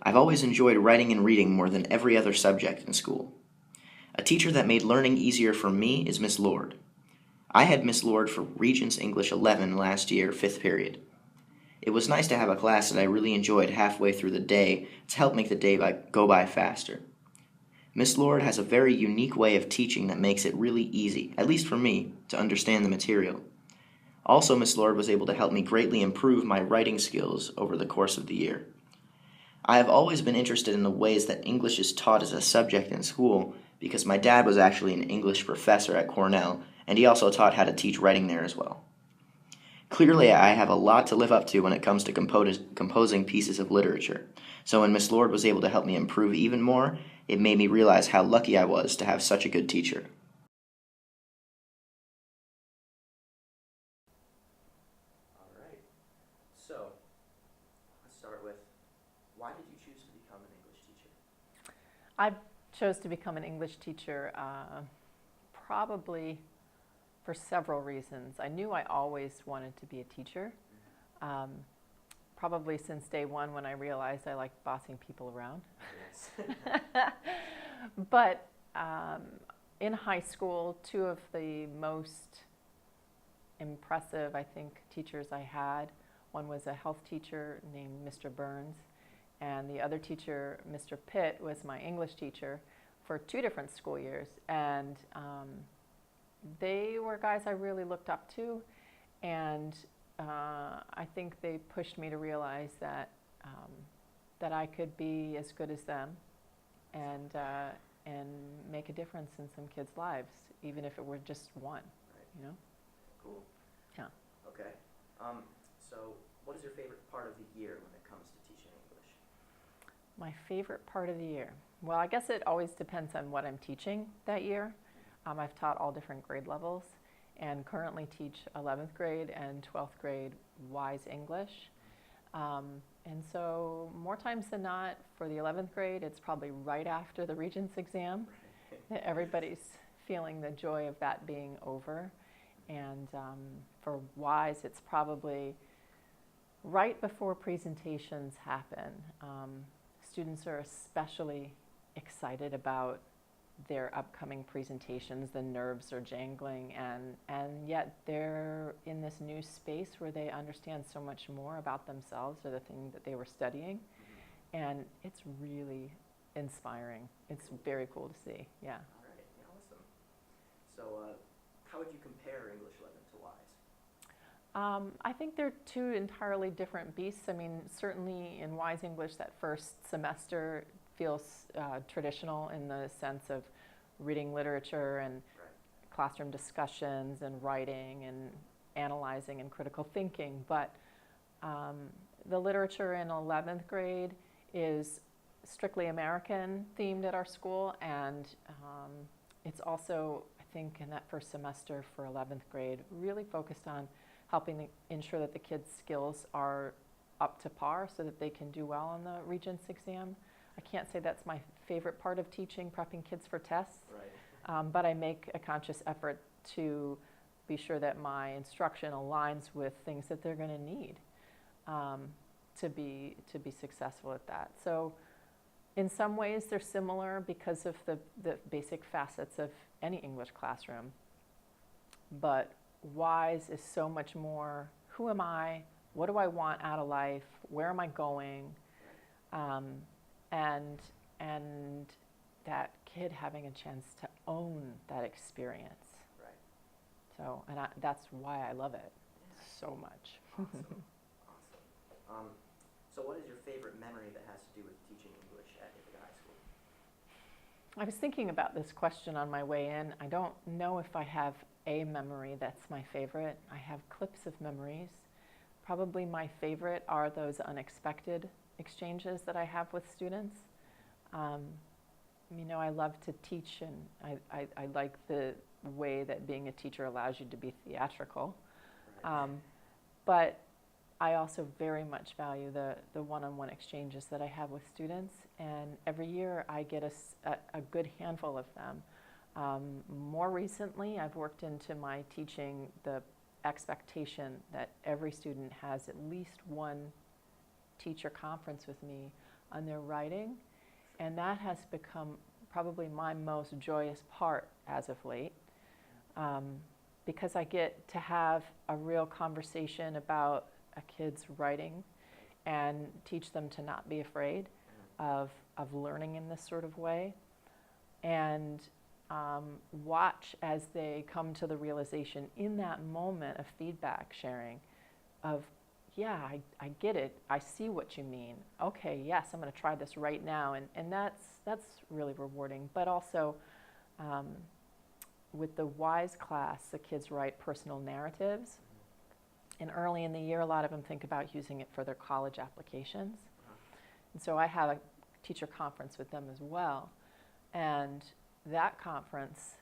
I've always enjoyed writing and reading more than every other subject in school. A teacher that made learning easier for me is Miss Lord. I had Miss Lord for Regents English 11 last year, 5th period. It was nice to have a class that I really enjoyed halfway through the day to help make the day go by faster. Miss Lord has a very unique way of teaching that makes it really easy, at least for me, to understand the material. Also, Miss Lord was able to help me greatly improve my writing skills over the course of the year. I have always been interested in the ways that English is taught as a subject in school because my dad was actually an English professor at Cornell, and he also taught how to teach writing there as well. Clearly, I have a lot to live up to when it comes to composing pieces of literature, so when Miss Lord was able to help me improve even more, it made me realize how lucky I was to have such a good teacher. All right. So, let's start with, why did you choose to become an English teacher? I chose to become an English teacher probably for several reasons. I knew I always wanted to be a teacher, probably since day one when I realized I liked bossing people around. Yes. But in high school, two of the most impressive, I think, teachers I had, one was a health teacher named Mr. Burns, and the other teacher, Mr. Pitt, was my English teacher for 2 different school years. And they were guys I really looked up to, and I think they pushed me to realize that that I could be as good as them, and make a difference in some kids' lives, even if it were just one. Right. You know. Cool. Yeah. Okay. So, what is your favorite part of the year when it comes to teaching English? My favorite part of the year. Well, I guess it always depends on what I'm teaching that year. I've taught all different grade levels and currently teach 11th grade and 12th grade WISE English. And so more times than not, for the 11th grade, it's probably right after the Regents exam. Right. Everybody's feeling the joy of that being over. And for WISE, it's probably right before presentations happen. Students are especially excited about their upcoming presentations. The nerves are jangling, and yet they're in this new space where they understand so much more about themselves or the thing that they were studying. And it's really inspiring. It's very cool to see. Yeah. All right. Yeah, awesome. So, how would you compare English 11 to WISE? I think they're 2 entirely different beasts. I mean, certainly in WISE English, that first semester feels traditional in the sense of reading literature and classroom discussions and writing and analyzing and critical thinking. But the literature in 11th grade is strictly American themed at our school, and it's also, I think, in that first semester for 11th grade, really focused on helping ensure that the kids' skills are up to par so that they can do well on the Regents exam. I can't say that's my favorite part of teaching, prepping kids for tests, right. But I make a conscious effort to be sure that my instruction aligns with things that they're going to need to be successful at that. So in some ways they're similar because of the basic facets of any English classroom, but WISE is so much more, who am I, what do I want out of life, where am I going, and that kid having a chance to own that experience. Right. So, and that's why I love it so much. Awesome. Awesome. So what is your favorite memory that has to do with teaching English at Ithaca High School? I was thinking about this question on my way in. I don't know if I have a memory that's my favorite. I have clips of memories. Probably my favorite are those unexpected exchanges that I have with students. You know, I love to teach, and I like the way that being a teacher allows you to be theatrical. But I also very much value the one-on-one exchanges that I have with students, and every year I get a good handful of them. More recently, I've worked into my teaching the expectation that every student has at least one teacher conference with me on their writing, and that has become probably my most joyous part as of late, because I get to have a real conversation about a kid's writing and teach them to not be afraid of learning in this sort of way, and watch as they come to the realization in that moment of feedback sharing of, yeah, I get it, I see what you mean, okay, yes, I'm going to try this right now, and that's really rewarding. But also with the WISE class, the kids write personal narratives, and early in the year a lot of them think about using it for their college applications, and so I have a teacher conference with them as well, and that conference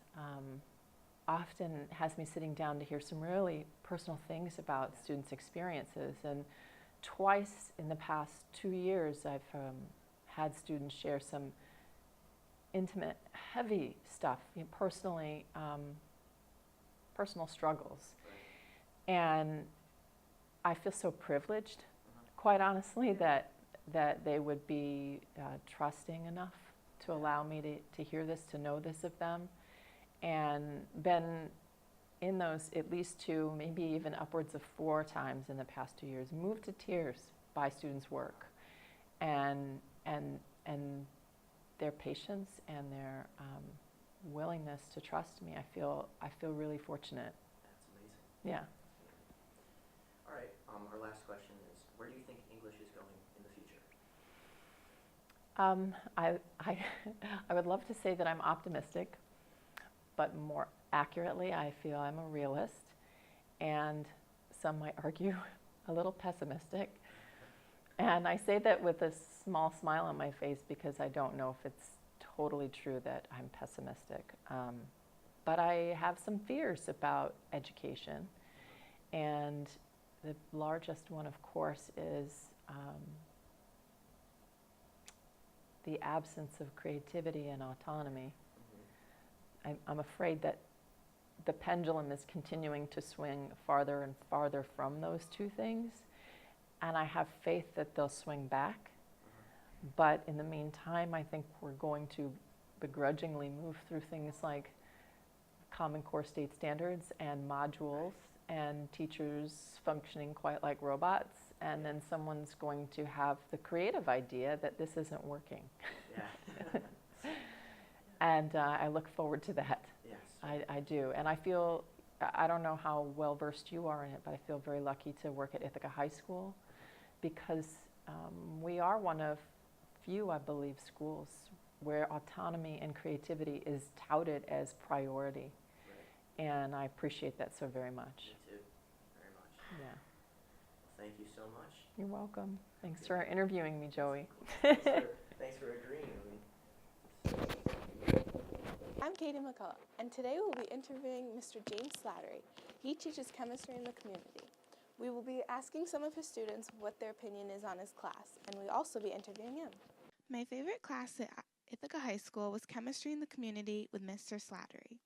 often has me sitting down to hear some really personal things about students' experiences. And twice in the past 2 years, I've had students share some intimate, heavy stuff, personally, personal struggles. And I feel so privileged, quite honestly, that they would be trusting enough to allow me to hear this, to know this of them, and been in those at least 2, maybe even upwards of 4 times in the past 2 years, moved to tears by students' work, and their patience and their willingness to trust me. I feel really fortunate. That's amazing. Yeah. All right. Our last question is, where do you think English is going in the future? I would love to say that I'm optimistic, but more accurately, I feel I'm a realist, and some might argue a little pessimistic. And I say that with a small smile on my face because I don't know if it's totally true that I'm pessimistic. But I have some fears about education, and the largest one, of course, is the absence of creativity and autonomy. I'm afraid that the pendulum is continuing to swing farther and farther from those two things, and I have faith that they'll swing back. But in the meantime, I think we're going to begrudgingly move through things like Common Core state standards and modules and teachers functioning quite like robots, and then someone's going to have the creative idea that this isn't working. Yeah. And I look forward to that. Yes. I do. And I feel, I don't know how well versed you are in it, but I feel very lucky to work at Ithaca High School, because we are one of few, I believe, schools where autonomy and creativity is touted as priority. Right. And I appreciate that so very much. Me too, very much. Yeah. Well, thank you so much. You're welcome. Thanks for interviewing me, Joey. Thanks for agreeing with me. I'm Katie McCullough, and today we'll be interviewing Mr. James Slattery. He teaches chemistry in the community. We will be asking some of his students what their opinion is on his class, and we'll also be interviewing him. My favorite class at Ithaca High School was chemistry in the community with Mr. Slattery.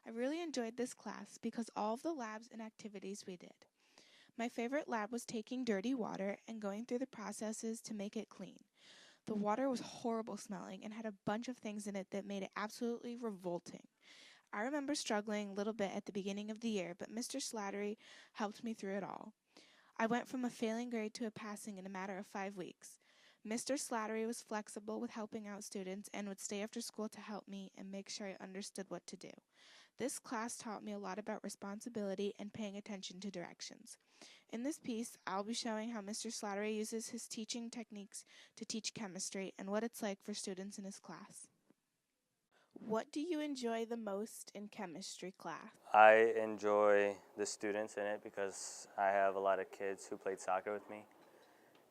I really enjoyed this class because all of the labs and activities we did. My favorite lab was taking dirty water and going through the processes to make it clean. The water was horrible smelling and had a bunch of things in it that made it absolutely revolting. I remember struggling a little bit at the beginning of the year, but Mr. Slattery helped me through it all. I went from a failing grade to a passing in a matter of 5 weeks. Mr. Slattery was flexible with helping out students and would stay after school to help me and make sure I understood what to do. This class taught me a lot about responsibility and paying attention to directions. In this piece, I'll be showing how Mr. Slattery uses his teaching techniques to teach chemistry and what it's like for students in his class. What do you enjoy the most in chemistry class? I enjoy the students in it because I have a lot of kids who played soccer with me.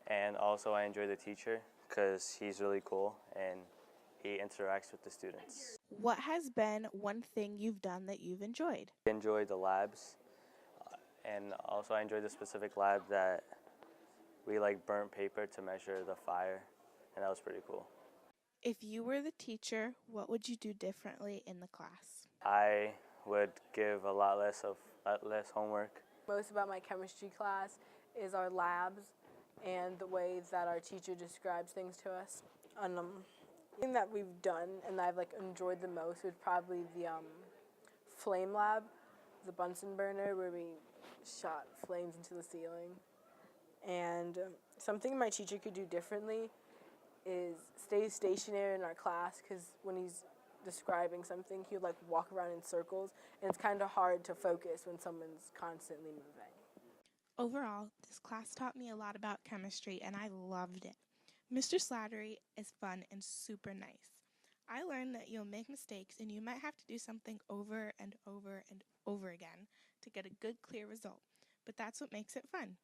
And also I enjoy the teacher because he's really cool and he interacts with the students. What has been one thing you've done that you've enjoyed? I enjoy the labs, and also I enjoy the specific lab that we burnt paper to measure the fire, and that was pretty cool. If you were the teacher, what would you do differently in the class? I would give a lot less homework most about my chemistry class is our labs and the way that our teacher describes things to us. And the thing that we've done and that I've enjoyed the most was probably the flame lab, the Bunsen burner, where we shot flames into the ceiling. And something my teacher could do differently is stay stationary in our class, because when he's describing something, he would walk around in circles, and it's kind of hard to focus when someone's constantly moving. Overall, this class taught me a lot about chemistry, and I loved it. Mr. Slattery is fun and super nice. I learned that you'll make mistakes, and you might have to do something over and over and over again to get a good, clear result, but that's what makes it fun.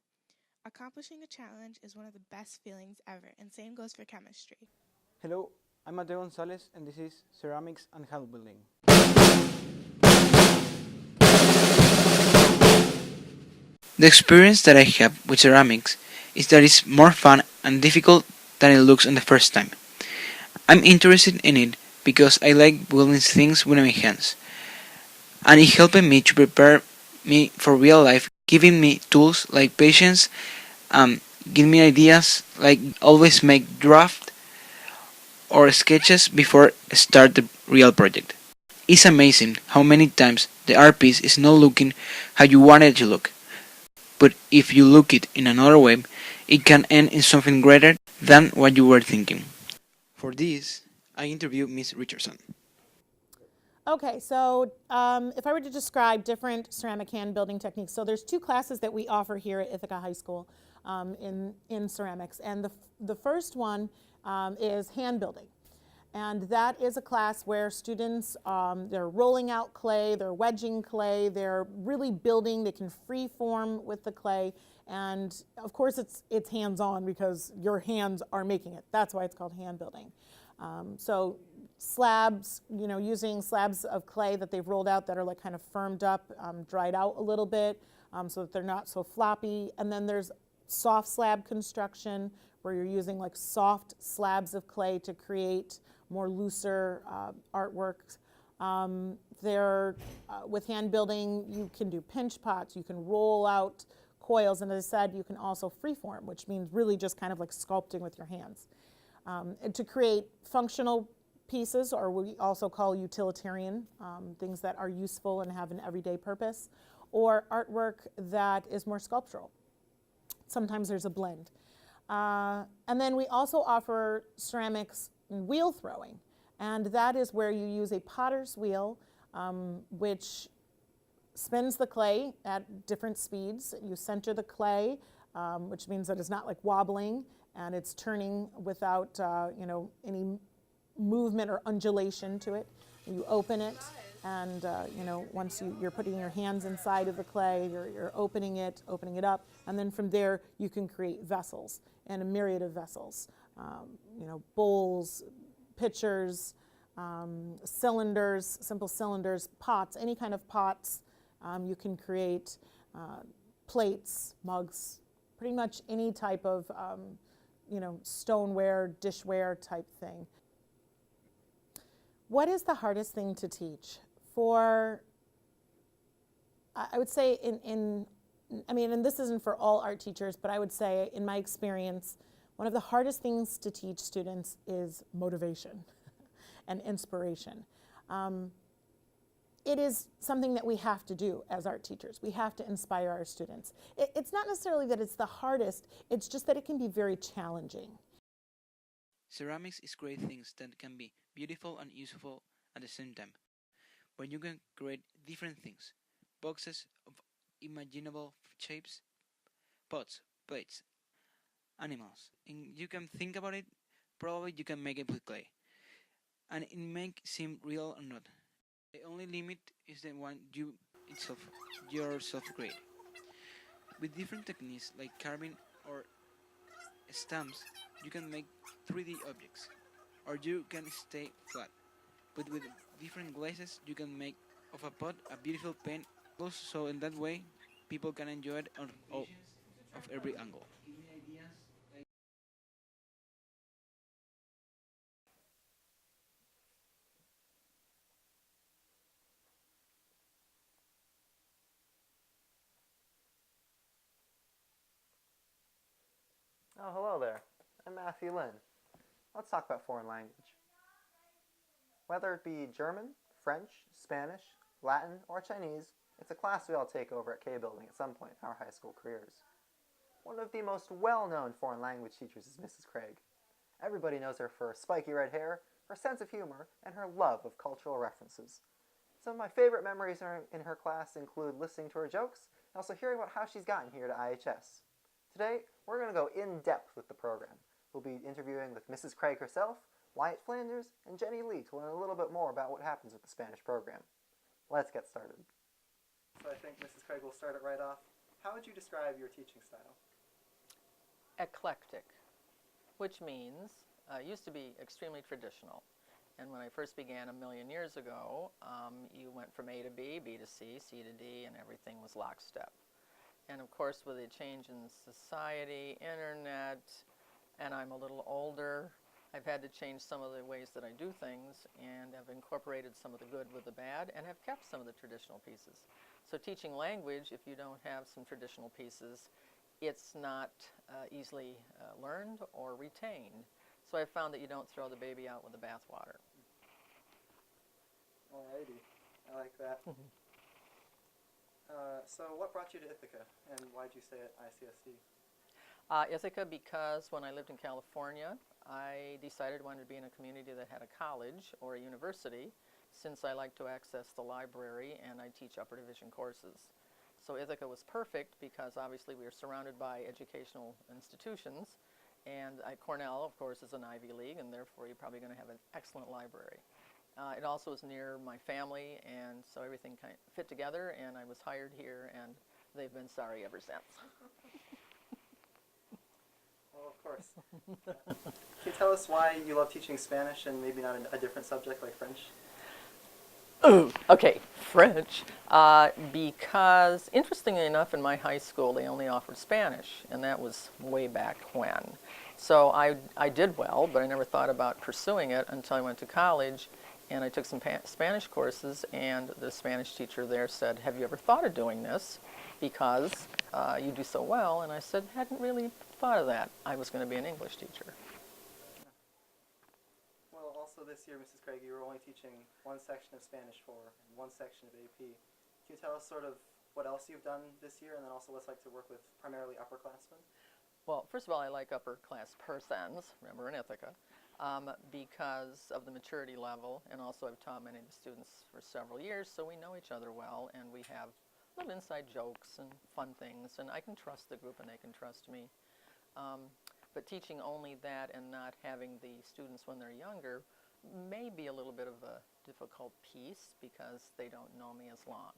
Accomplishing a challenge is one of the best feelings ever, and same goes for chemistry. Hello, I'm Mateo Gonzalez, and this is Ceramics and House Building. The experience that I have with ceramics is that it's more fun and difficult than it looks on the first time. I'm interested in it because I like building things with my hands, and it helped me to prepare me for real life, giving me tools like patience, give me ideas like always make draft or sketches before I start the real project. It's amazing how many times the art piece is not looking how you want it to look, but if you look it in another way, it can end in something greater than what you were thinking. For this, I interviewed Miss Richardson. Okay, so if I were to describe different ceramic hand building techniques, so there's two classes that we offer here at Ithaca High School in ceramics, and the first one is hand building. And that is a class where students, they're rolling out clay, they're wedging clay, they're really building, they can free form with the clay, and of course it's hands-on because your hands are making it. That's why it's called hand building. So slabs, using slabs of clay that they've rolled out that are kind of firmed up, dried out a little bit so that they're not so floppy. And then there's soft slab construction where you're using soft slabs of clay to create more looser artwork. With hand building, you can do pinch pots, you can roll out coils, and as I said, you can also freeform, which means really just kind of sculpting with your hands. And to create functional pieces, or we also call utilitarian, things that are useful and have an everyday purpose, or artwork that is more sculptural. Sometimes there's a blend. And then we also offer ceramics wheel throwing, and that is where you use a potter's wheel, which spins the clay at different speeds. You center the clay, which means that it's not wobbling, and it's turning without any movement or undulation to it. You open it, and once you're putting your hands inside of the clay, you're opening it up, and then from there you can create vessels, and a myriad of vessels. Bowls, pitchers, cylinders, simple cylinders, pots, any kind of pots. You can create plates, mugs, pretty much any type of stoneware, dishware type thing. What is the hardest thing to teach? I would say and this isn't for all art teachers, but I would say in my experience, one of the hardest things to teach students is motivation and inspiration. It is something that we have to do as art teachers. We have to inspire our students. It's not necessarily that it's the hardest, it's just that it can be very challenging. Ceramics is great things that can be beautiful and useful at the same time, where you can create different things, boxes of imaginable shapes, pots, plates, animals, and you can think about it, probably you can make it with clay, and it may seem real or not. The only limit is the one you yourself create. With different techniques like carving or stamps, you can make 3D objects, or you can stay flat. But with different glazes, you can make of a pot a beautiful paint, so in that way, people can enjoy it of every angle. Oh, hello there. I'm Matthew Lynn. Let's talk about foreign language. Whether it be German, French, Spanish, Latin, or Chinese, it's a class we all take over at K Building at some point in our high school careers. One of the most well-known foreign language teachers is Mrs. Craig. Everybody knows her for her spiky red hair, her sense of humor, and her love of cultural references. Some of my favorite memories in her class include listening to her jokes and also hearing about how she's gotten here to IHS. Today, we're going to go in-depth with the program. We'll be interviewing with Mrs. Craig herself, Wyatt Flanders, and Jenny Lee to learn a little bit more about what happens with the Spanish program. Let's get started. So I think Mrs. Craig will start it right off. How would you describe your teaching style? Eclectic, which means it used to be extremely traditional. And when I first began a million years ago, you went from A to B, B to C, C to D, and everything was lockstep. And of course, with the change in society, internet, and I'm a little older, I've had to change some of the ways that I do things, and have incorporated some of the good with the bad, and have kept some of the traditional pieces. So teaching language, if you don't have some traditional pieces, it's not easily learned or retained. So I've found that you don't throw the baby out with the bathwater. Alrighty, I like that. So what brought you to Ithaca, and why did you stay at ICSD? Ithaca because when I lived in California, I decided I wanted to be in a community that had a college or a university, since I like to access the library and I teach upper division courses. So Ithaca was perfect because obviously we are surrounded by educational institutions, and Cornell, of course, is an Ivy League, and therefore you're probably going to have an excellent library. It also is near my family, and so everything kind of fit together, and I was hired here, and they've been sorry ever since. Well, of course. Can you tell us why you love teaching Spanish and maybe not a different subject like French? Oh, okay, French. Because, interestingly enough, in my high school, they only offered Spanish, and that was way back when. So I did well, but I never thought about pursuing it until I went to college, and I took some Spanish courses, and the Spanish teacher there said, "Have you ever thought of doing this? Because you do so well." And I said, hadn't really thought of that. I was going to be an English teacher. Well, also this year, Mrs. Craig, you were only teaching one section of Spanish 4 and one section of AP. Can you tell us sort of what else you've done this year, and then also what it's like to work with primarily upperclassmen? Well, first of all, I like upper class persons, remember in Ithaca, because of the maturity level, and also I've taught many of the students for several years, so we know each other well, and we have little inside jokes and fun things, and I can trust the group and they can trust me. But teaching only that and not having the students when they're younger may be a little bit of a difficult piece because they don't know me as long.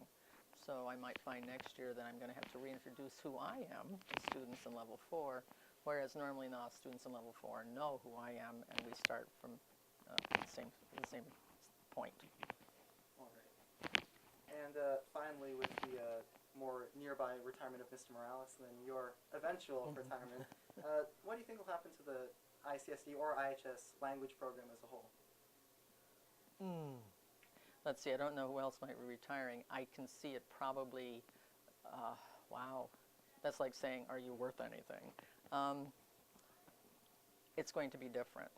So I might find next year that I'm going to have to reintroduce who I am to students in level 4, whereas normally now students in level 4 know who I am, and we start from the same point. All right. And finally, with the more nearby retirement of Mr. Morales and then your eventual retirement, what do you think will happen to the ICSD or IHS language program as a whole? Let's see, I don't know who else might be retiring. I can see it probably, wow, that's like saying, are you worth anything? It's going to be different.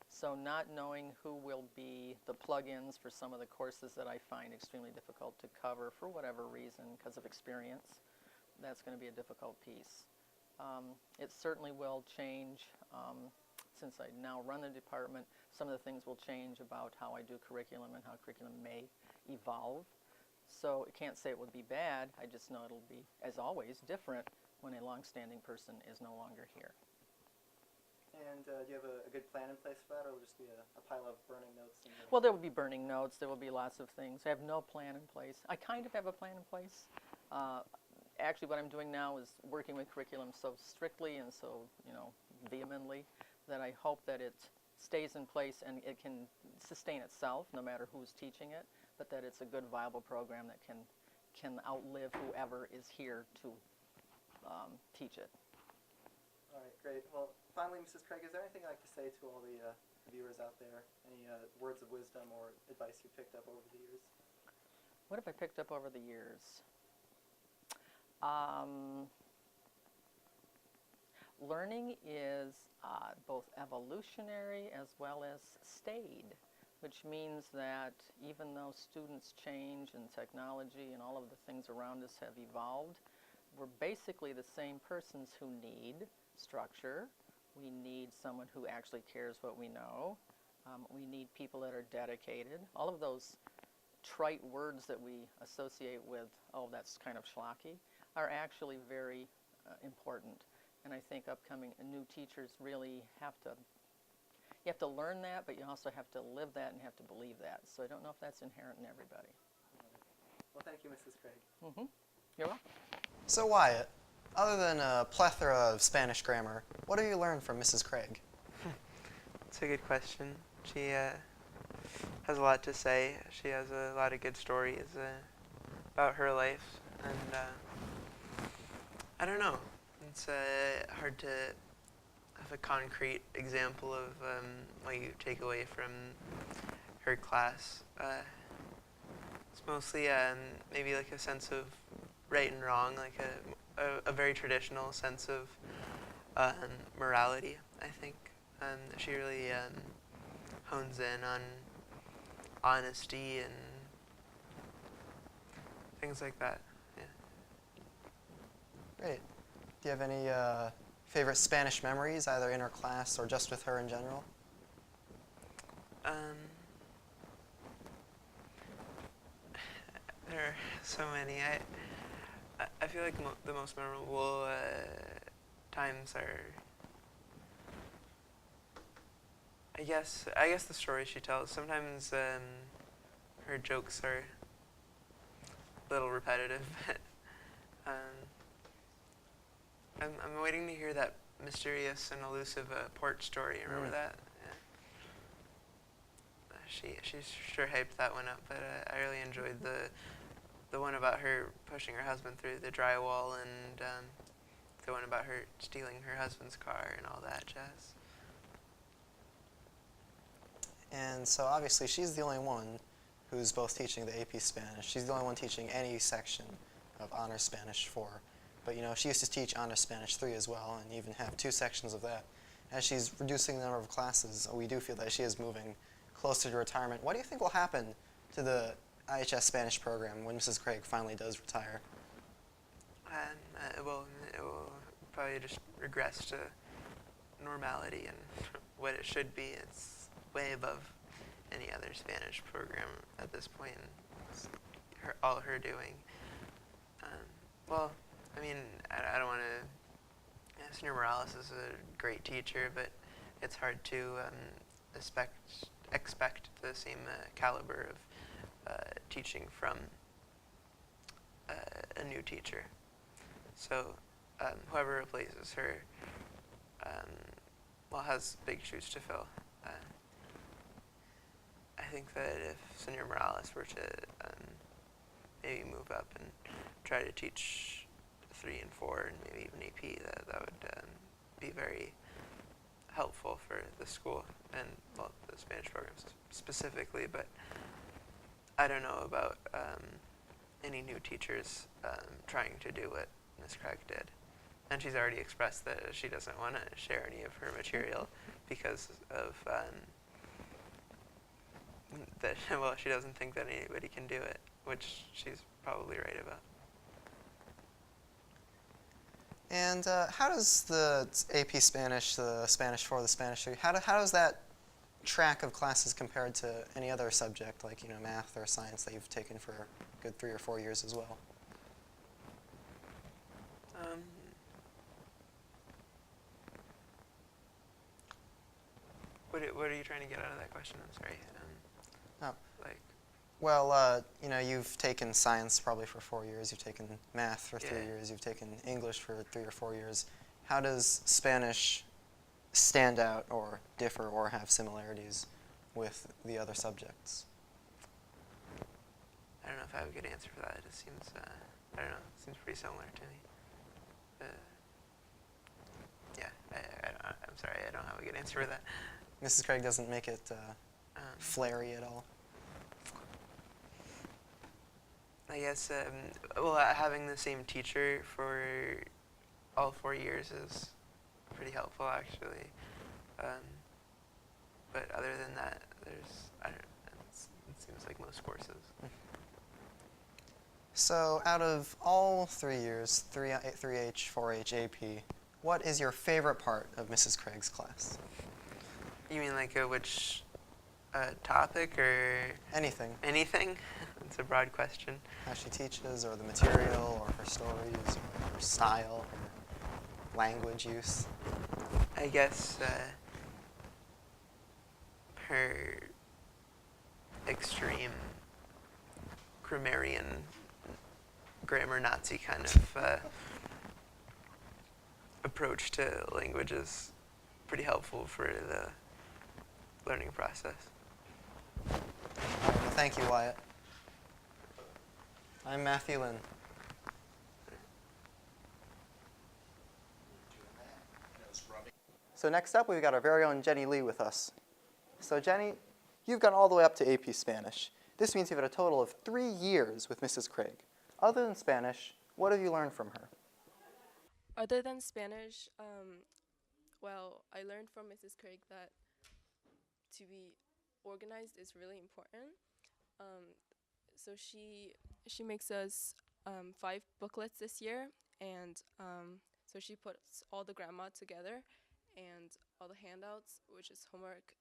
So not knowing who will be the plug-ins for some of the courses that I find extremely difficult to cover for whatever reason, because of experience, that's going to be a difficult piece. It certainly will change. Since I now run the department, some of the things will change about how I do curriculum and how curriculum may evolve. So I can't say it would be bad, I just know it'll be, as always, different when a long-standing person is no longer here. And do you have a good plan in place for that, or will it just be a pile of burning notes? Well, there will be burning notes, there will be lots of things. I have no plan in place. I kind of have a plan in place. Actually, what I'm doing now is working with curriculum so strictly and so, vehemently, that I hope that it stays in place and it can sustain itself no matter who's teaching it, but that it's a good, viable program that can outlive whoever is here to teach it. All right, great. Well, finally, Mrs. Craig, is there anything you'd like to say to all the viewers out there? Any words of wisdom or advice you picked up over the years? What have I picked up over the years? learning is both evolutionary as well as stayed, which means that even though students change and technology and all of the things around us have evolved, we're basically the same persons who need structure. We need someone who actually cares what we know. We need people that are dedicated. All of those trite words that we associate with, oh, that's kind of schlocky, are actually very important. And I think upcoming new teachers really you have to learn that, but you also have to live that and have to believe that. So I don't know if that's inherent in everybody. Well, thank you, Mrs. Craig. You're welcome. So Wyatt, other than a plethora of Spanish grammar, what have you learned from Mrs. Craig? That's a good question. She has a lot to say. She has a lot of good stories about her life, and I don't know. It's hard to have a concrete example of what you take away from her class. It's mostly maybe like a sense of right and wrong, like a very traditional sense of morality, I think. She really hones in on honesty and things like that. Yeah. Great. Do you have any favorite Spanish memories, either in her class or just with her in general? There are so many. I feel like the most memorable times are, I guess the stories she tells. Sometimes her jokes are a little repetitive. I'm waiting to hear that mysterious and elusive port story. Remember that? Yeah. She sure hyped that one up, but I really enjoyed the one about her pushing her husband through the drywall, and the one about her stealing her husband's car and all that jazz. And so obviously she's the only one who's both teaching the AP Spanish. She's the only one teaching any section of Honors Spanish 4. But you know, she used to teach Honors Spanish 3 as well, and even have 2 sections of that. As she's reducing the number of classes, we do feel that she is moving closer to retirement. What do you think will happen to the IHS Spanish program when Mrs. Craig finally does retire? Well, it will probably just regress to normality and what it should be. It's way above any other Spanish program at this point. It's all her doing. Well, I mean, I don't want to. Señor Morales is a great teacher, but it's hard to expect the same caliber of teaching from a new teacher. So whoever replaces her, has big shoes to fill. I think that if Señor Morales were to maybe move up and try to teach 3 and 4 and maybe even AP, that would be very helpful for the school and the Spanish programs specifically. But I don't know about any new teachers trying to do what Ms. Craig did. And she's already expressed that she doesn't want to share any of her material because of that. Well, she doesn't think that anybody can do it, which she's probably right about. And how does the AP Spanish, the Spanish 4, the Spanish 3, how does that track of classes compared to any other subject, like math or science that you've taken for a good 3 or 4 years as well? What are you trying to get out of that question? I'm sorry. Well, you've taken science probably for 4 years. You've taken math for 3 years. You've taken English for 3 or 4 years. How does Spanish stand out or differ or have similarities with the other subjects? I don't know if I have a good answer for that. It seems, I don't know, it seems pretty similar to me. I'm sorry, I don't have a good answer for that. Mrs. Craig doesn't make it flary at all? I guess, having the same teacher for all 4 years is pretty helpful actually. But other than that, it seems like most courses. So out of all 3 years, 3H, 4H, AP, what is your favorite part of Mrs. Craig's class? You mean like which topic or? Anything. Anything? It's a broad question. How she teaches, or the material, or her stories, or her style, her language use. I guess her extreme grammarian, grammar Nazi kind of approach to language is pretty helpful for the learning process. Well, thank you, Wyatt. I'm Matthew Lynn. So next up, we've got our very own Jenny Lee with us. So Jenny, you've gone all the way up to AP Spanish. This means you've had a total of 3 years with Mrs. Craig. Other than Spanish, what have you learned from her? Other than Spanish, well, I learned from Mrs. Craig that to be organized is really important. So she makes us 5 booklets this year, and so she puts all the grammar together and all the handouts, which is homework,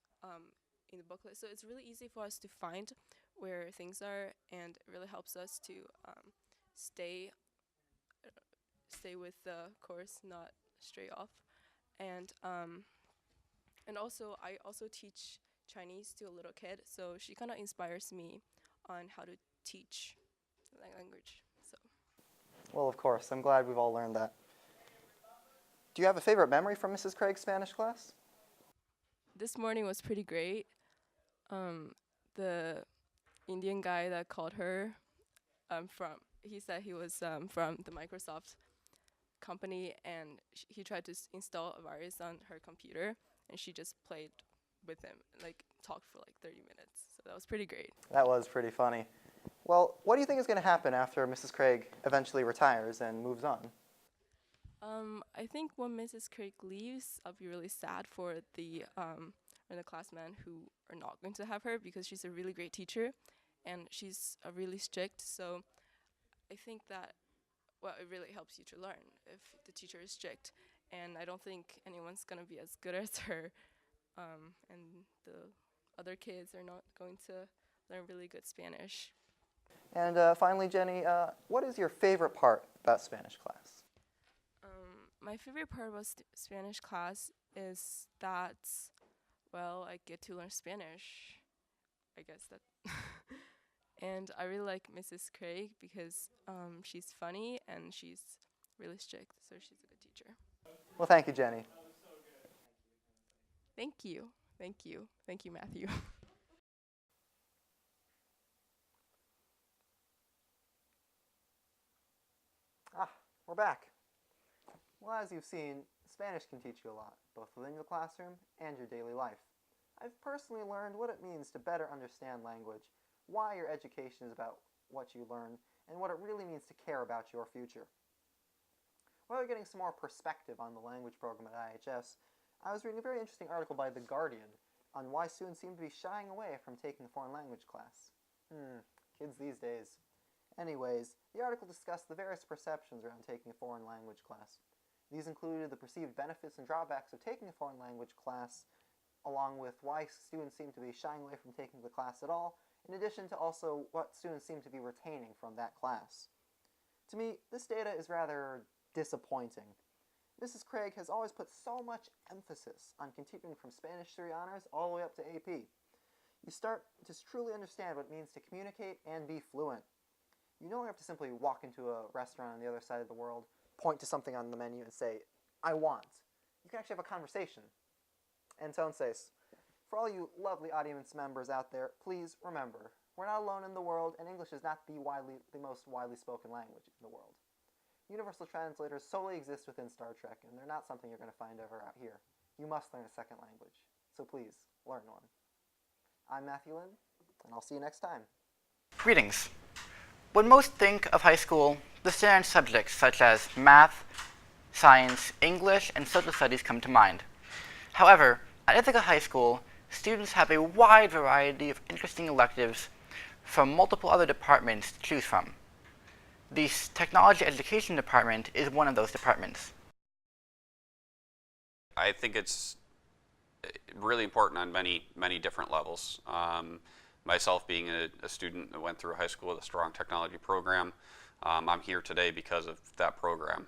in the booklet. So it's really easy for us to find where things are, and it really helps us to stay with the course, not stray off. And also I also teach Chinese to a little kid, so she kind of inspires me on how to teach the language. So. Well, of course. I'm glad we've all learned that. Do you have a favorite memory from Mrs. Craig's Spanish class? This morning was pretty great. The Indian guy that called her, he said he was from the Microsoft company, and he tried to install a virus on her computer, and she just played with him, like talked for like 30 minutes. So that was pretty great. That was pretty funny. Well, what do you think is going to happen after Mrs. Craig eventually retires and moves on? I think when Mrs. Craig leaves, I'll be really sad for the classmen who are not going to have her, because she's a really great teacher, and she's really strict. So I think that, well, it really helps you to learn if the teacher is strict, and I don't think anyone's going to be as good as her, and the other kids are not going to learn really good Spanish. And finally, Jenny, what is your favorite part about Spanish class? My favorite part about Spanish class is that, well, I get to learn Spanish. I guess that. And I really like Mrs. Craig because she's funny and she's really strict, so she's a good teacher. Well, thank you, Jenny. Thank you. Thank you. Thank you, Matthew. We're back. Well, as you've seen, Spanish can teach you a lot, both within your classroom and your daily life. I've personally learned what it means to better understand language, why your education is about what you learn, and what it really means to care about your future. While you're getting some more perspective on the language program at IHS, I was reading a very interesting article by The Guardian on why students seem to be shying away from taking the foreign language class. Kids these days. Anyways, the article discussed the various perceptions around taking a foreign language class. These included the perceived benefits and drawbacks of taking a foreign language class, along with why students seem to be shying away from taking the class at all, in addition to also what students seem to be retaining from that class. To me, this data is rather disappointing. Mrs. Craig has always put so much emphasis on continuing from Spanish 3 honors all the way up to AP. You start to truly understand what it means to communicate and be fluent. You no longer have to simply walk into a restaurant on the other side of the world, point to something on the menu and say, I want. You can actually have a conversation. Entonces, for all you lovely audience members out there, please remember, we're not alone in the world, and English is not the most widely spoken language in the world. Universal translators solely exist within Star Trek, and they're not something you're going to find ever out here. You must learn a second language. So please, learn one. I'm Matthew Lynn, and I'll see you next time. Greetings. When most think of high school, the standard subjects such as math, science, English, and social studies come to mind. However, at Ithaca High School, students have a wide variety of interesting electives from multiple other departments to choose from. The Technology Education Department is one of those departments. I think it's really important on many different levels. Myself being a student that went through high school with a strong technology program, I'm here today because of that program.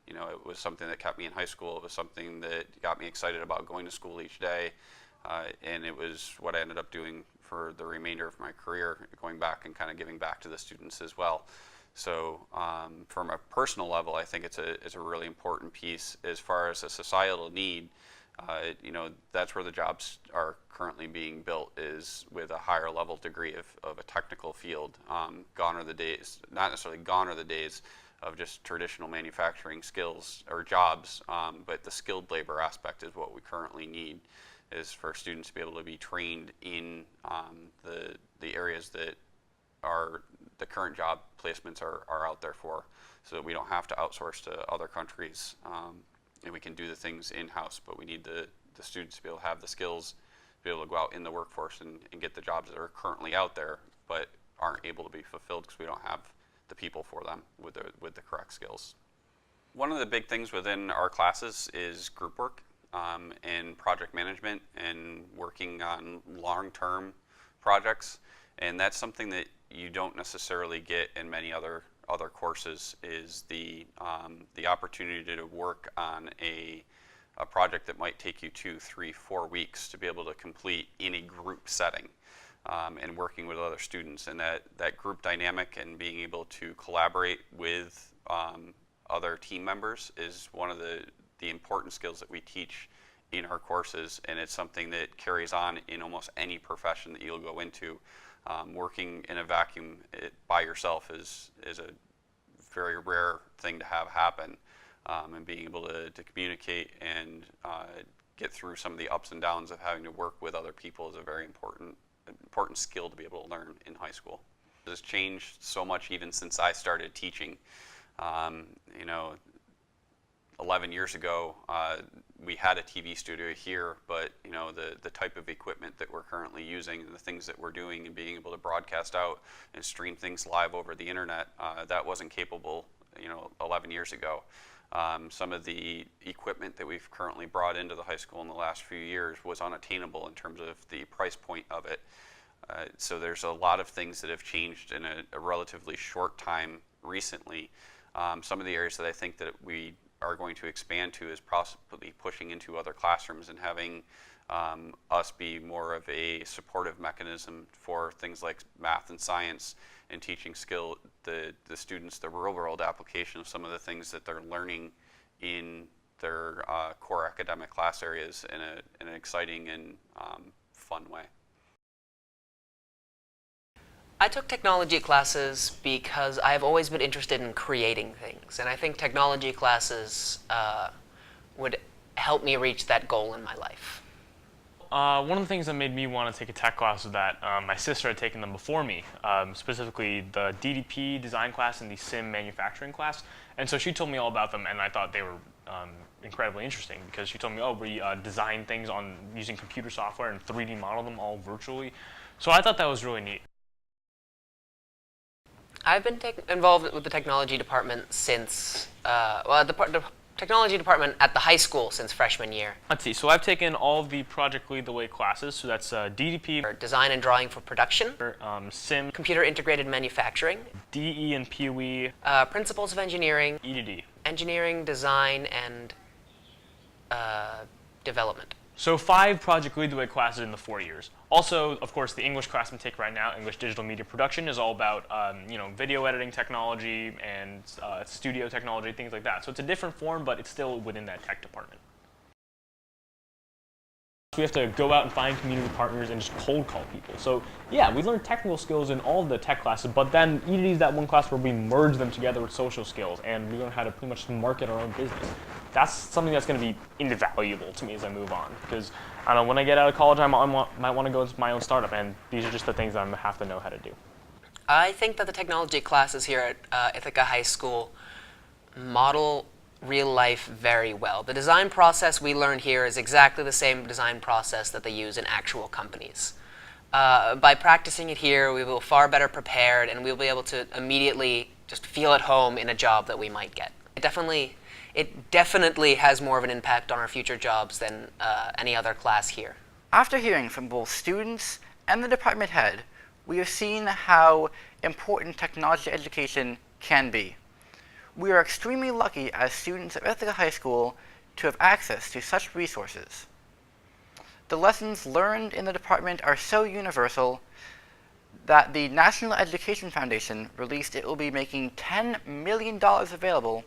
You know, it was something that kept me in high school. It was something that got me excited about going to school each day, and it was what I ended up doing for the remainder of my career, going back and kind of giving back to the students as well. So from a personal level, I think it's a really important piece. As far as a societal need, you know, that's where the jobs are currently being built, is with a higher level degree of a technical field. Gone are the days, not necessarily gone are the days of just traditional manufacturing skills or jobs, but the skilled labor aspect is what we currently need, is for students to be able to be trained in the areas that are the current job placements are out there for, so that we don't have to outsource to other countries, and we can do the things in-house. But we need the students to be able to have the skills to be able to go out in the workforce and get the jobs that are currently out there but aren't able to be fulfilled because we don't have the people for them with the correct skills. One of the big things within our classes is group work and project management and working on long-term projects, and that's something that you don't necessarily get in many other courses, is the opportunity to work on a project that might take you 2, 3, 4 weeks to be able to complete in a group setting, and working with other students. And that group dynamic and being able to collaborate with other team members is one of the important skills that we teach in our courses, and it's something that carries on in almost any profession that you'll go into. Working in a vacuum by yourself is a very rare thing to have happen, and being able to communicate and get through some of the ups and downs of having to work with other people is a very important skill to be able to learn in high school. It has changed so much even since I started teaching. You know, 11 years ago, we had a TV studio here, but you know, the type of equipment that we're currently using and the things that we're doing and being able to broadcast out and stream things live over the internet, that wasn't capable, you know, 11 years ago. Some of the equipment that we've currently brought into the high school in the last few years was unattainable in terms of the price point of it. So there's a lot of things that have changed in a relatively short time recently. Some of the areas that I think that we are going to expand to is possibly pushing into other classrooms and having us be more of a supportive mechanism for things like math and science, and teaching the students the real world application of some of the things that they're learning in their core academic class areas in an exciting and fun way. I took technology classes because I've always been interested in creating things, and I think technology classes would help me reach that goal in my life. One of the things that made me want to take a tech class was that my sister had taken them before me, specifically the DDP design class and the sim manufacturing class. And so she told me all about them, and I thought they were incredibly interesting, because she told me, oh, we design things on using computer software and 3D model them all virtually. So I thought that was really neat. I've been involved with the technology department since, the technology department at the high school since freshman year. Let's see, so I've taken all of the Project Lead the Way classes, so that's DDP. Design and Drawing for Production. SIM. Computer Integrated Manufacturing. DE and POE. Principles of Engineering. E2D. Engineering, Design, and Development. So 5 Project Lead the Way classes in the 4 years. Also, of course, the English class I'm taking right now, English Digital Media Production, is all about video editing technology and studio technology, things like that. So it's a different form, but it's still within that tech department. We have to go out and find community partners and just cold call people. So yeah, we learn technical skills in all of the tech classes, but then E2D is that one class where we merge them together with social skills, and we learn how to pretty much market our own business. That's something that's going to be invaluable to me as I move on, because I don't know, when I get out of college, I might want to go into my own startup, and these are just the things I have to know how to do. I think that the technology classes here at Ithaca High School model real life very well. The design process we learn here is exactly the same design process that they use in actual companies. By practicing it here, we will far better prepared, and we'll be able to immediately just feel at home in a job that we might get. It definitely has more of an impact on our future jobs than any other class here. After hearing from both students and the department head, we have seen how important technology education can be. We are extremely lucky as students at Ithaca High School to have access to such resources. The lessons learned in the department are so universal that the National Education Foundation released it will be making $10 million available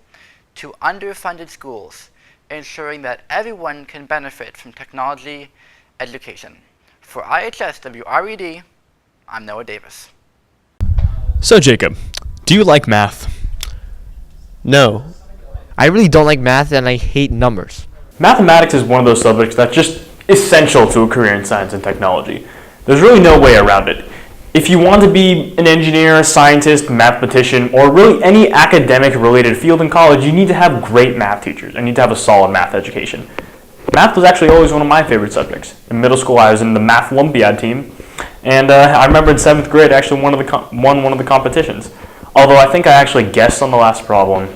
to underfunded schools, ensuring that everyone can benefit from technology education. For IHS WRED, I'm Noah Davis. So Jacob, do you like math? No. I really don't like math and I hate numbers. Mathematics is one of those subjects that's just essential to a career in science and technology. There's really no way around it. If you want to be an engineer, scientist, mathematician, or really any academic related field in college, you need to have great math teachers and need to have a solid math education. Math was actually always one of my favorite subjects. In middle school, I was in the Math Olympiad team, and I remember in 7th grade I actually won one of the competitions. Although I think I actually guessed on the last problem.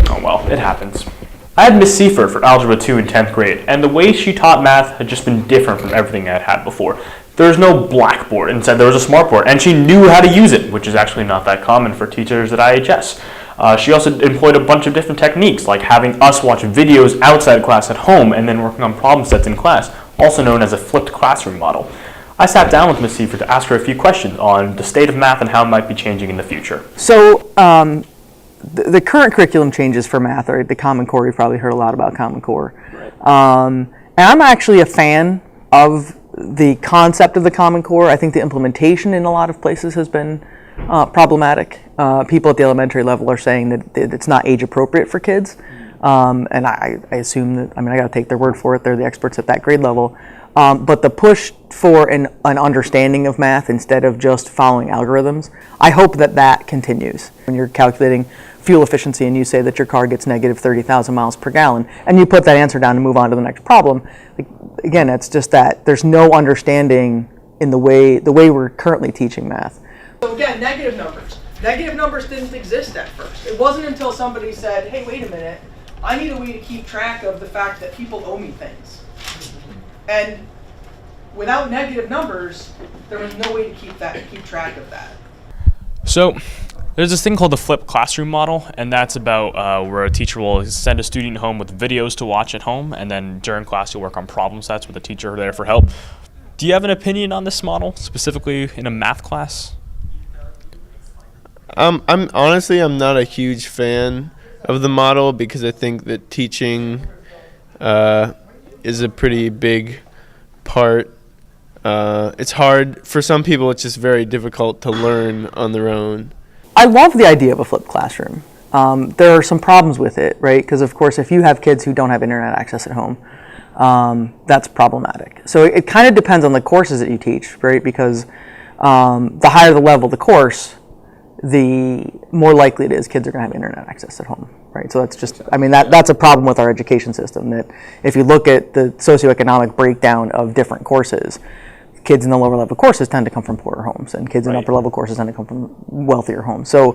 Oh well, it happens. I had Miss Seifert for Algebra 2 in 10th grade, and the way she taught math had just been different from everything I had had before. There was no blackboard, instead there was a smartboard, and she knew how to use it, which is actually not that common for teachers at IHS. She also employed a bunch of different techniques, like having us watch videos outside class at home and then working on problem sets in class, also known as a flipped classroom model. I sat down with Ms. Seifert to ask her a few questions on the state of math and how it might be changing in the future. So the current curriculum changes for math, right? The Common Core, you've probably heard a lot about Common Core. And I'm actually a fan of the concept of the Common Core. I think the implementation in a lot of places has been problematic. People at the elementary level are saying that it's not age appropriate for kids. And I assume that, I got to take their word for it, they're the experts at that grade level. But the push for an understanding of math instead of just following algorithms, I hope that continues. When you're calculating fuel efficiency and you say that your car gets negative 30,000 miles per gallon, and you put that answer down and move on to the next problem, again, it's just that there's no understanding in the way we're currently teaching math. So again, negative numbers. Negative numbers didn't exist at first. It wasn't until somebody said, hey, wait a minute, I need a way to keep track of the fact that people owe me things. And without negative numbers, there was no way to keep track of that. So there's this thing called the flipped classroom model, and that's about where a teacher will send a student home with videos to watch at home, and then during class you'll work on problem sets with a teacher there for help. Do you have an opinion on this model, specifically in a math class? I'm not a huge fan of the model because I think that teaching is a pretty big part. It's hard for some people. It's just very difficult to learn on their own. I love the idea of a flipped classroom. There are some problems with it, right? Because of course, if you have kids who don't have internet access at home, that's problematic. So it kind of depends on the courses that you teach, right? Because the higher the level of the course, the more likely it is kids are going to have internet access at home, right? So that's just, that's a problem with our education system, that if you look at the socioeconomic breakdown of different courses, kids in the lower level courses tend to come from poorer homes, and kids in upper level courses tend to come from wealthier homes. So,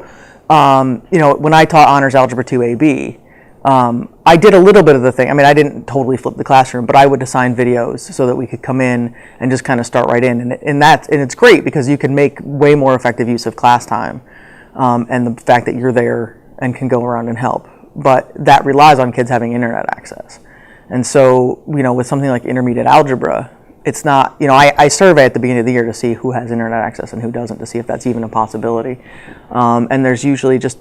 when I taught Honors Algebra 2 AB, I did a little bit of the thing. I didn't totally flip the classroom, but I would assign videos so that we could come in and just kind of start right in. And it's great because you can make way more effective use of class time, and the fact that you're there and can go around and help. But that relies on kids having internet access. And so, with something like intermediate algebra, it's not, I survey at the beginning of the year to see who has internet access and who doesn't, to see if that's even a possibility. And there's usually just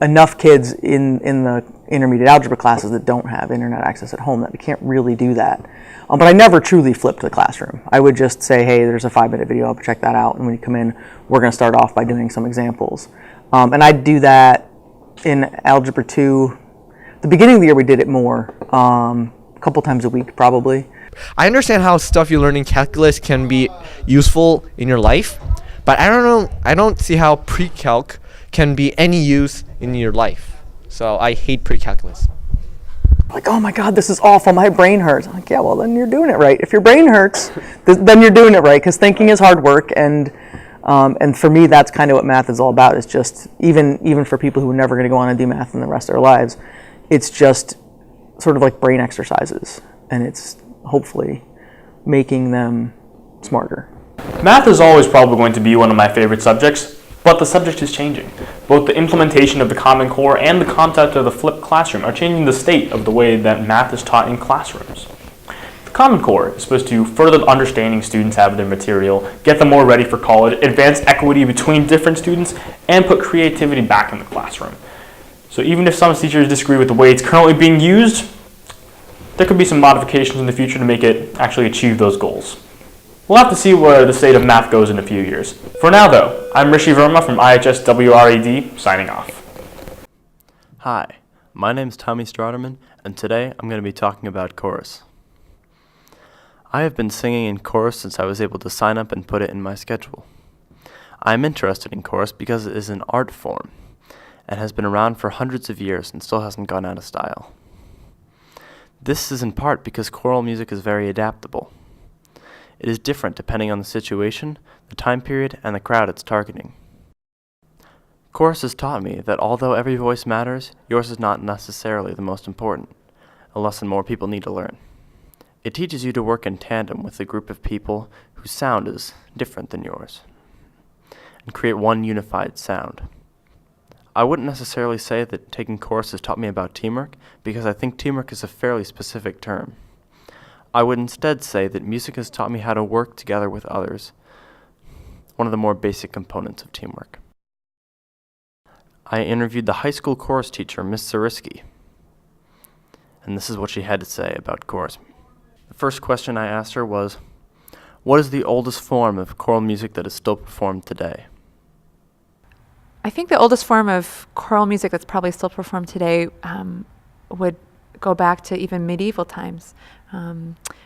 enough kids in the intermediate algebra classes that don't have internet access at home that we can't really do that. But I never truly flipped the classroom. I would just say, hey, there's a 5-minute video, I'll check that out. And when you come in, we're going to start off by doing some examples. And I'd do that in Algebra 2. The beginning of the year, we did it more, a couple times a week, probably. I understand how stuff you learn in calculus can be useful in your life, but I don't see how pre-calc can be any use in your life. So I hate pre-calculus. Like, oh my God, this is awful, my brain hurts. I'm like, yeah, well, then you're doing it right. If your brain hurts, then you're doing it right, because thinking is hard work, and for me, that's kind of what math is all about. It's just, even for people who are never going to go on and do math in the rest of their lives, it's just sort of like brain exercises, and it's hopefully making them smarter. Math is always probably going to be one of my favorite subjects, but the subject is changing. Both the implementation of the Common Core and the concept of the flipped classroom are changing the state of the way that math is taught in classrooms. The Common Core is supposed to further the understanding students have of their material, get them more ready for college, advance equity between different students, and put creativity back in the classroom. So even if some teachers disagree with the way it's currently being used, there could be some modifications in the future to make it actually achieve those goals. We'll have to see where the state of math goes in a few years. For now, though, I'm Rishi Verma from IHS WRED, signing off. Hi, my name's Tommy Stroderman, and today I'm going to be talking about chorus. I have been singing in chorus since I was able to sign up and put it in my schedule. I am interested in chorus because it is an art form, and has been around for hundreds of years and still hasn't gone out of style. This is in part because choral music is very adaptable. It is different depending on the situation, the time period, and the crowd it's targeting. Chorus has taught me that although every voice matters, yours is not necessarily the most important, a lesson more people need to learn. It teaches you to work in tandem with a group of people whose sound is different than yours, and create one unified sound. I wouldn't necessarily say that taking chorus has taught me about teamwork, because I think teamwork is a fairly specific term. I would instead say that music has taught me how to work together with others, one of the more basic components of teamwork. I interviewed the high school chorus teacher, Miss Sariski, and this is what she had to say about chorus. The first question I asked her was, what is the oldest form of choral music that is still performed today? I think the oldest form of choral music that's probably still performed today would go back to even medieval times.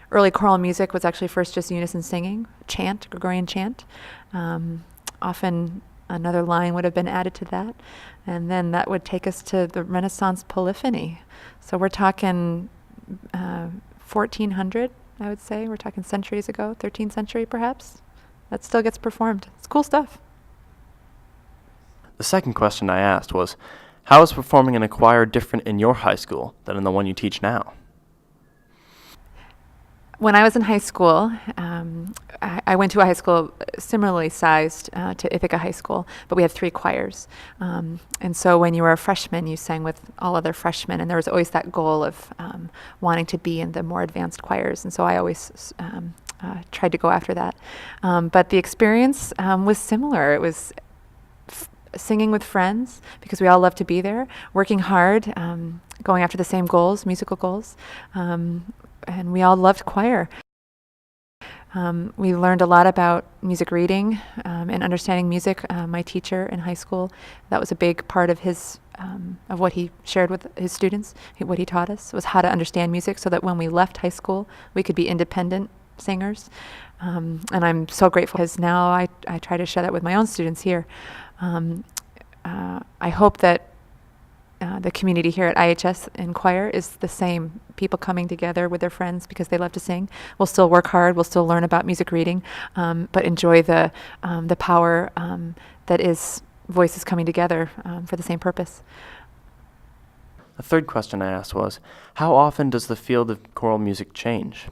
Early choral music was actually first just unison singing, chant, Gregorian chant. Often another line would have been added to that, and then that would take us to the Renaissance polyphony. So we're talking 1400, I would say. We're talking centuries ago, 13th century perhaps. That still gets performed. It's cool stuff. The second question I asked was, how is performing in a choir different in your high school than in the one you teach now? When I was in high school, I went to a high school similarly sized to Ithaca High School, but we had 3 choirs. And so when you were a freshman, you sang with all other freshmen, and there was always that goal of wanting to be in the more advanced choirs. And so I always tried to go after that. But the experience was similar. It was singing with friends, because we all loved to be there, working hard, going after the same goals, musical goals. And we all loved choir. We learned a lot about music reading and understanding music. My teacher in high school, that was a big part of his of what he shared with his students. What he taught us was how to understand music, so that when we left high school, we could be independent singers. And I'm so grateful, because now I try to share that with my own students here. I hope that the community here at IHS in choir is the same. People coming together with their friends because they love to sing. We'll still work hard. We'll still learn about music reading, but enjoy the power that is voices coming together for the same purpose. The third question I asked was, how often does the field of choral music change?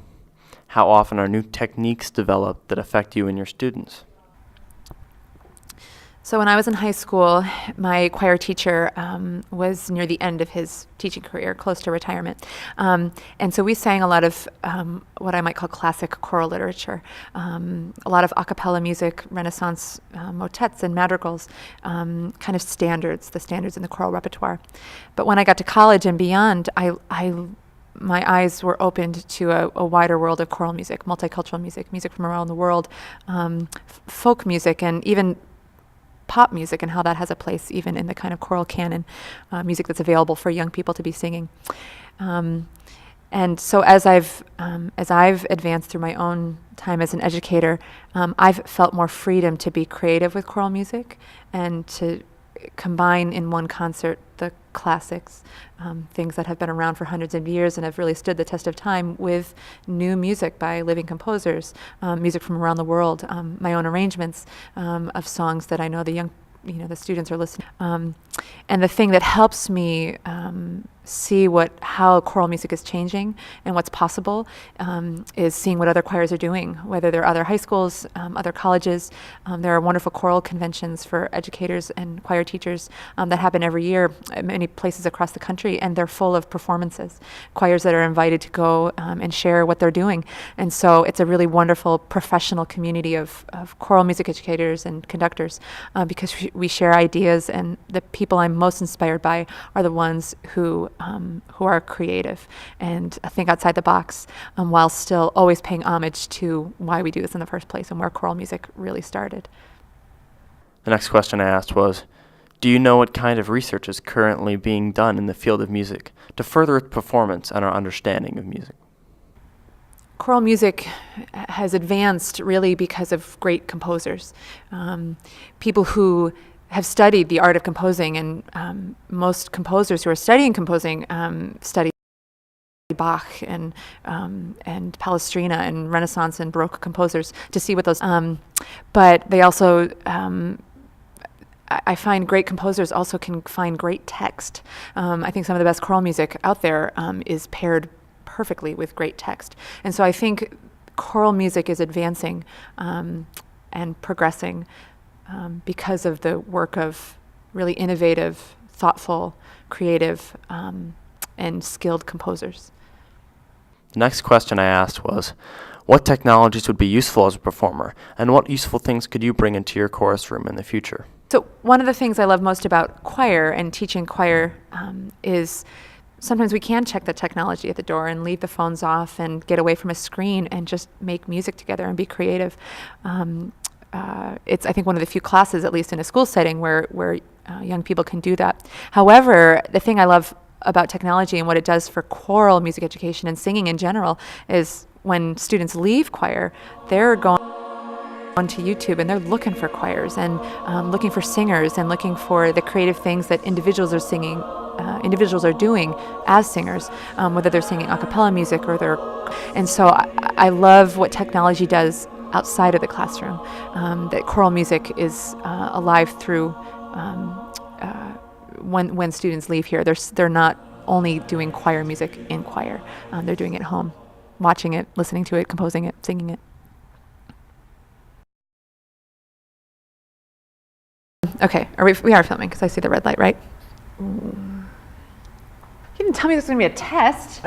How often are new techniques developed that affect you and your students? So when I was in high school, my choir teacher was near the end of his teaching career, close to retirement. And so we sang a lot of what I might call classic choral literature, a lot of a cappella music, Renaissance motets and madrigals, kind of standards, the standards in the choral repertoire. But when I got to college and beyond, my eyes were opened to a wider world of choral music, multicultural music, music from around the world, folk music, and even pop music, and how that has a place even in the kind of choral canon, music that's available for young people to be singing. And so as I've advanced through my own time as an educator, I've felt more freedom to be creative with choral music and to combine in one concert the classics, things that have been around for hundreds of years and have really stood the test of time, with new music by living composers, music from around the world, my own arrangements of songs that I know the students are listening. And the thing that helps me see how choral music is changing and what's possible is seeing what other choirs are doing, whether they're other high schools, other colleges. There are wonderful choral conventions for educators and choir teachers that happen every year in many places across the country, and they're full of performances, choirs that are invited to go and share what they're doing. And so it's a really wonderful professional community of choral music educators and conductors, because we share ideas, and the people I'm most inspired by are the ones who are creative and think outside the box, while still always paying homage to why we do this in the first place and where choral music really started. The next question I asked was, do you know what kind of research is currently being done in the field of music to further its performance and our understanding of music? Choral music has advanced really because of great composers, people who have studied the art of composing, and most composers who are studying composing study Bach and Palestrina and Renaissance and Baroque composers to see what those. But they also, I find great composers also can find great text. I think some of the best choral music out there is paired perfectly with great text, and so I think choral music is advancing and progressing. Because of the work of really innovative, thoughtful, creative, and skilled composers. The next question I asked was, what technologies would be useful as a performer, and what useful things could you bring into your chorus room in the future? So one of the things I love most about choir and teaching choir is sometimes we can check the technology at the door and leave the phones off and get away from a screen and just make music together and be creative. It's, I think, one of the few classes, at least in a school setting, where young people can do that. However, the thing I love about technology and what it does for choral music education and singing in general is when students leave choir, they're going onto YouTube and they're looking for choirs and looking for singers and looking for the creative things that individuals are singing, individuals are doing as singers, whether they're singing a cappella music or they're. And so I love what technology does outside of the classroom, that choral music is alive through when students leave here. They're not only doing choir music in choir, they're doing it at home, watching it, listening to it, composing it, singing it. Okay, we are filming because I see the red light, right? You didn't tell me this was going to be a test.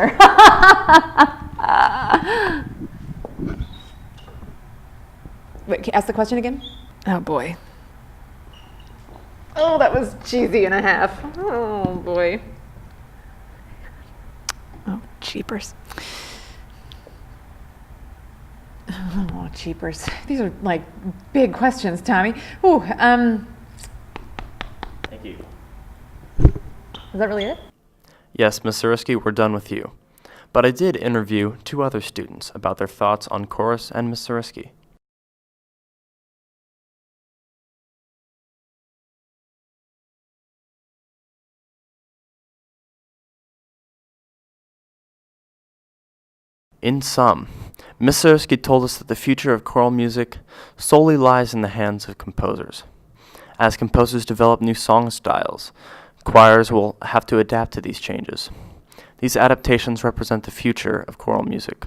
Wait, can you ask the question again? Oh boy. Oh, that was cheesy and a half. Oh boy. Oh, cheapers. Oh, cheapers. These are like big questions, Tommy. Ooh, Thank you. Is that really it? Yes, Ms. Suriski, we're done with you. But I did interview 2 other students about their thoughts on chorus and Ms. Suriski. In sum, Ms. Suriski told us that the future of choral music solely lies in the hands of composers. As composers develop new song styles, choirs will have to adapt to these changes. These adaptations represent the future of choral music.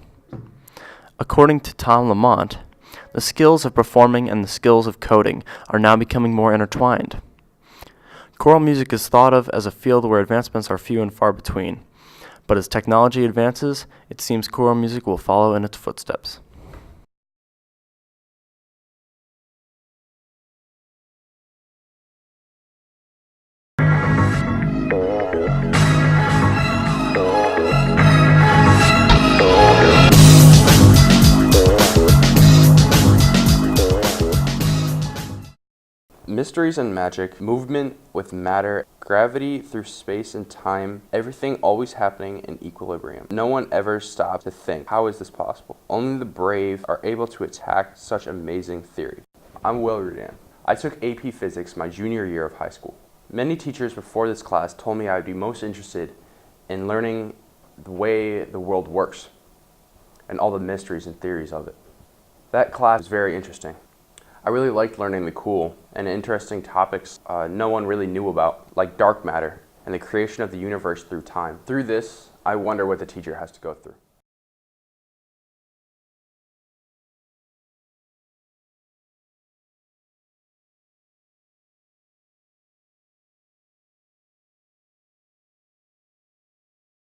According to Tom Lamont, the skills of performing and the skills of coding are now becoming more intertwined. Choral music is thought of as a field where advancements are few and far between. But as technology advances, it seems choral music will follow in its footsteps. Mysteries and magic, movement with matter, gravity through space and time, everything always happening in equilibrium. No one ever stops to think, how is this possible? Only the brave are able to attack such amazing theory. I'm Will Rudan. I took AP Physics my junior year of high school. Many teachers before this class told me I would be most interested in learning the way the world works and all the mysteries and theories of it. That class was very interesting. I really liked learning the cool and interesting topics no one really knew about, like dark matter and the creation of the universe through time. Through this, I wonder what the teacher has to go through.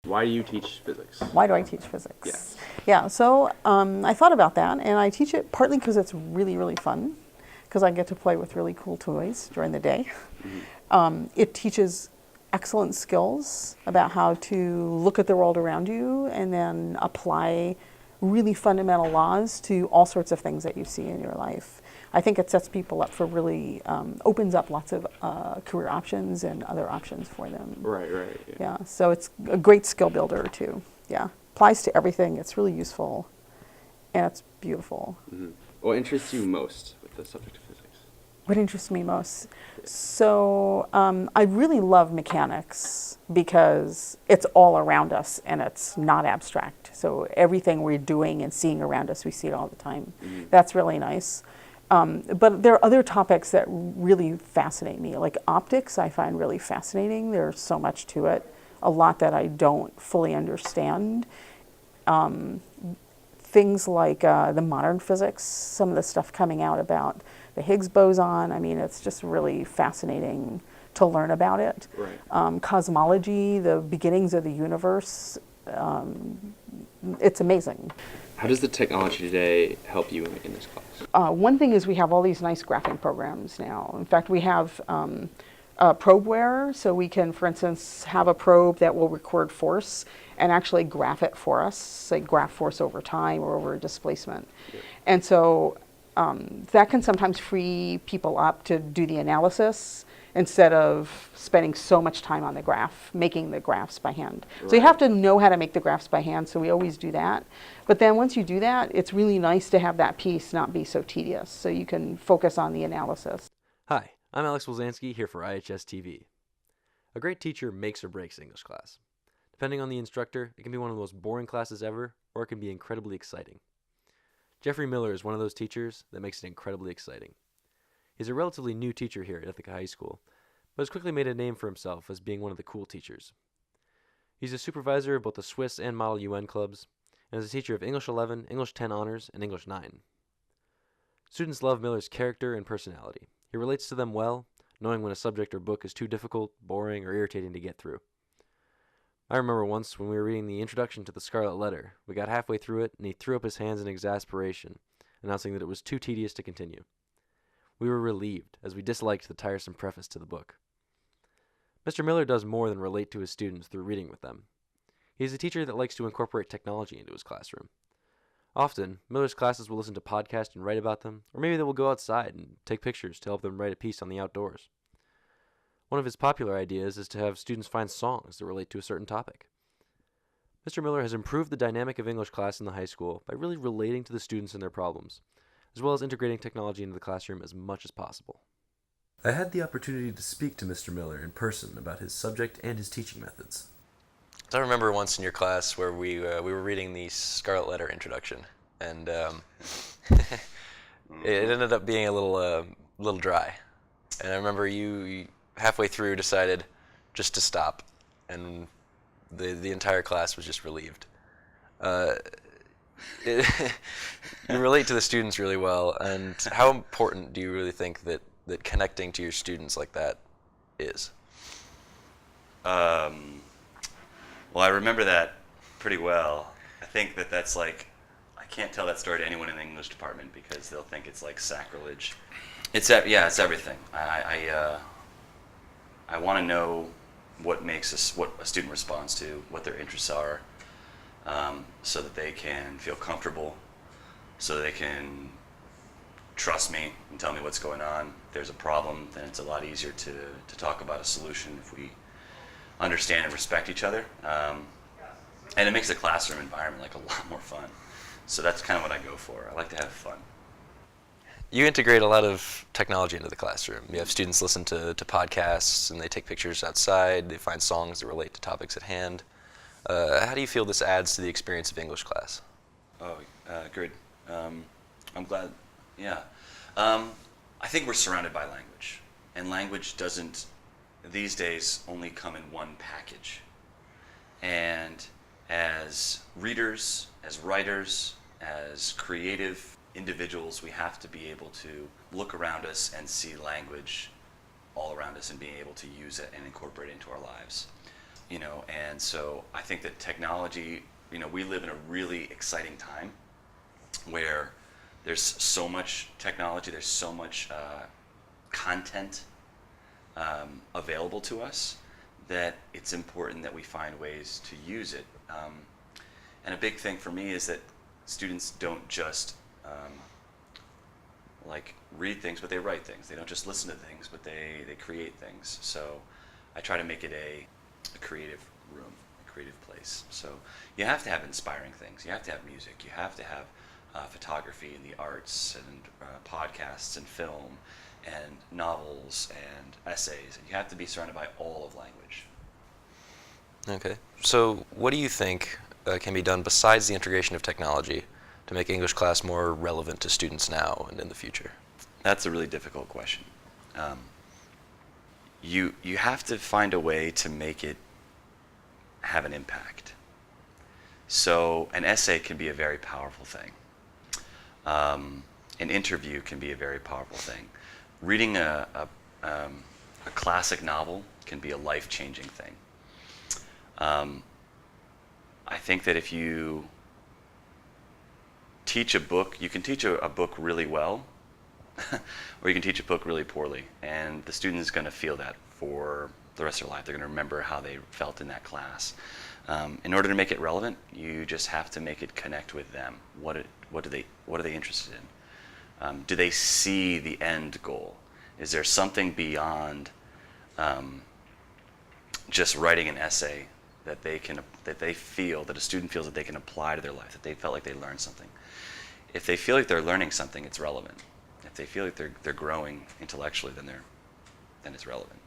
Why do you teach physics? Why do I teach physics? Yeah, so I thought about that, and I teach it partly because it's really, really fun, because I get to play with really cool toys during the day. It teaches excellent skills about how to look at the world around you and then apply really fundamental laws to all sorts of things that you see in your life. I think it sets people up for really, opens up lots of career options and other options for them. Right. Yeah, so it's a great skill builder too. Yeah, applies to everything. It's really useful, and it's beautiful. What interests you most with the subject of physics? What interests me most? So I really love mechanics because it's all around us and it's not abstract. So everything we're doing and seeing around us, we see it all the time. That's really nice. But there are other topics that really fascinate me, like optics I find really fascinating. There's so much to it, a lot that I don't fully understand. Things like the modern physics, some of the stuff coming out about the Higgs boson, I mean, it's just really fascinating to learn about it. Cosmology, the beginnings of the universe, it's amazing. How does the technology today help you in this class? One thing is we have all these nice graphing programs now. In fact, we have probeware, so we can, for instance, have a probe that will record force and actually graph it for us, say graph force over time or over displacement. And so that can sometimes free people up to do the analysis instead of spending so much time on the graph, making the graphs by hand. So you have to know how to make the graphs by hand, so we always do that. But then once you do that, it's really nice to have that piece not be so tedious, so you can focus on the analysis. Hi, I'm Alex Wolzanski here for IHS TV. A great teacher makes or breaks English class. Depending on the instructor, it can be one of the most boring classes ever, or it can be incredibly exciting. Jeffrey Miller is one of those teachers that makes it incredibly exciting. He's a relatively new teacher here at Ithaca High School, but has quickly made a name for himself as being one of the cool teachers. He's a supervisor of both the Swiss and Model UN clubs, and is a teacher of English 11, English 10 Honors, and English 9. Students love Miller's character and personality. He relates to them well, knowing when a subject or book is too difficult, boring, or irritating to get through. I remember once when we were reading the Introduction to the Scarlet Letter, we got halfway through it and he threw up his hands in exasperation, announcing that it was too tedious to continue. We were relieved, as we disliked the tiresome preface to the book. Mr. Miller does more than relate to his students through reading with them. He is a teacher that likes to incorporate technology into his classroom. Often, Miller's classes will listen to podcasts and write about them, or maybe they will go outside and take pictures to help them write a piece on the outdoors. One of his popular ideas is to have students find songs that relate to a certain topic. Mr. Miller has improved the dynamic of English class in the high school by really relating to the students and their problems, as well as integrating technology into the classroom as much as possible. I had the opportunity to speak to Mr. Miller in person about his subject and his teaching methods. I remember once in your class where we were reading the Scarlet Letter introduction, and it ended up being a little dry. And I remember you halfway through decided just to stop, and the entire class was just relieved. You relate to the students really well, and how important do you really think that connecting to your students like that is? Well, I remember that pretty well. I think that's like, I can't tell that story to anyone in the English department because they'll think it's like sacrilege. It's everything. I want to know what a student responds to, what their interests are, so that they can feel comfortable, so that they can trust me and tell me what's going on. If there's a problem, then it's a lot easier to talk about a solution if we understand and respect each other. And it makes the classroom environment like a lot more fun. So that's kind of what I go for. I like to have fun. You integrate a lot of technology into the classroom. You have students listen to podcasts, and they take pictures outside. They find songs that relate to topics at hand. How do you feel this adds to the experience of English class? Oh, good. I'm glad. Yeah. I think we're surrounded by language. And language doesn't, these days, only come in one package. And as readers, as writers, as creative individuals, we have to be able to look around us and see language all around us and being able to use it and incorporate it into our lives. You know, and so I think that technology, you know, we live in a really exciting time where there's so much technology, there's so much content available to us that it's important that we find ways to use it. And a big thing for me is that students don't just like read things, but they write things. They don't just listen to things, but they create things. So I try to make it a creative room, a creative place. So you have to have inspiring things. You have to have music. You have to have photography and the arts and podcasts and film and novels and essays. And you have to be surrounded by all of language. Okay. So what do you think can be done besides the integration of technology to make English class more relevant to students now and in the future? That's a really difficult question. You have to find a way to make it have an impact. So an essay can be a very powerful thing. An interview can be a very powerful thing. Reading a classic novel can be a life-changing thing. I think that if you teach a book, you can teach a book really well, or you can teach a book really poorly, and the student is going to feel that for the rest of their life. They're going to remember how they felt in that class. In order to make it relevant, you just have to make it connect with them. What are they interested in? Do they see the end goal? Is there something beyond just writing an essay that they feel, that a student feels that they can apply to their life, that they felt like they learned something? If they feel like they're learning something, it's relevant. If they feel like they're growing intellectually, then it's relevant.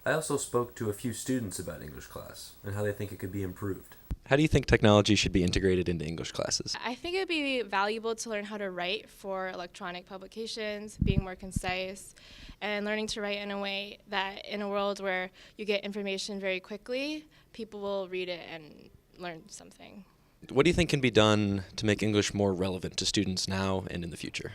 I also spoke to a few students about English class and how they think it could be improved. How do you think technology should be integrated into English classes? I think it would be valuable to learn how to write for electronic publications, being more concise, and learning to write in a way that in a world where you get information very quickly, people will read it and learn something. What do you think can be done to make English more relevant to students now and in the future?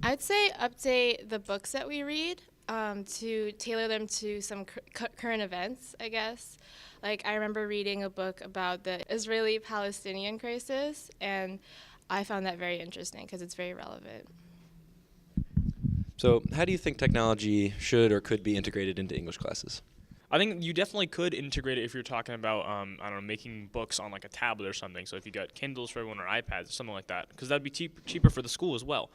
I'd say update the books that we read to tailor them to some current events, I guess. Like, I remember reading a book about the Israeli-Palestinian crisis, and I found that very interesting because it's very relevant. So how do you think technology should or could be integrated into English classes? I think you definitely could integrate it if you're talking about, I don't know, making books on like a tablet or something. So if you got Kindles for everyone or iPads or something like that, because that'd be cheaper for the school as well.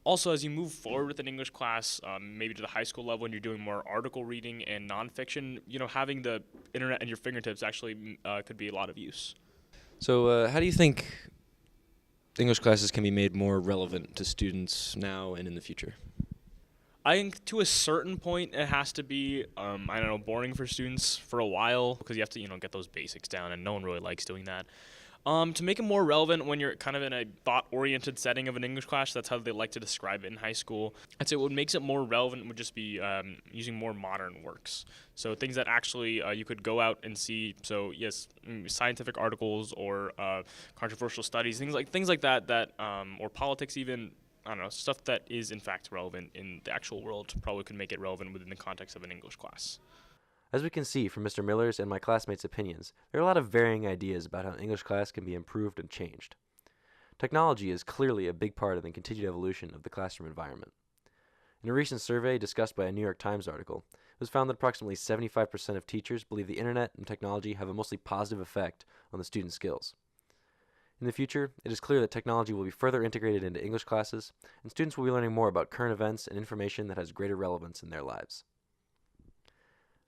Also, as you move forward with an English class, maybe to the high school level, and you're doing more article reading and nonfiction, you know, having the internet at your fingertips actually could be a lot of use. So how do you think English classes can be made more relevant to students now and in the future? I think to a certain point it has to be, I don't know, boring for students for a while because you have to, you know, get those basics down, and no one really likes doing that. To make it more relevant when you're kind of in a thought-oriented setting of an English class, that's how they like to describe it in high school. I'd say what makes it more relevant would just be using more modern works. So things that actually you could go out and see. So yes, scientific articles or controversial studies, things like that, or politics even. I don't know, stuff that is in fact relevant in the actual world probably could make it relevant within the context of an English class. As we can see from Mr. Miller's and my classmates' opinions, there are a lot of varying ideas about how English class can be improved and changed. Technology is clearly a big part of the continued evolution of the classroom environment. In a recent survey discussed by a New York Times article, it was found that approximately 75% of teachers believe the internet and technology have a mostly positive effect on the students' skills. In the future, it is clear that technology will be further integrated into English classes, and students will be learning more about current events and information that has greater relevance in their lives.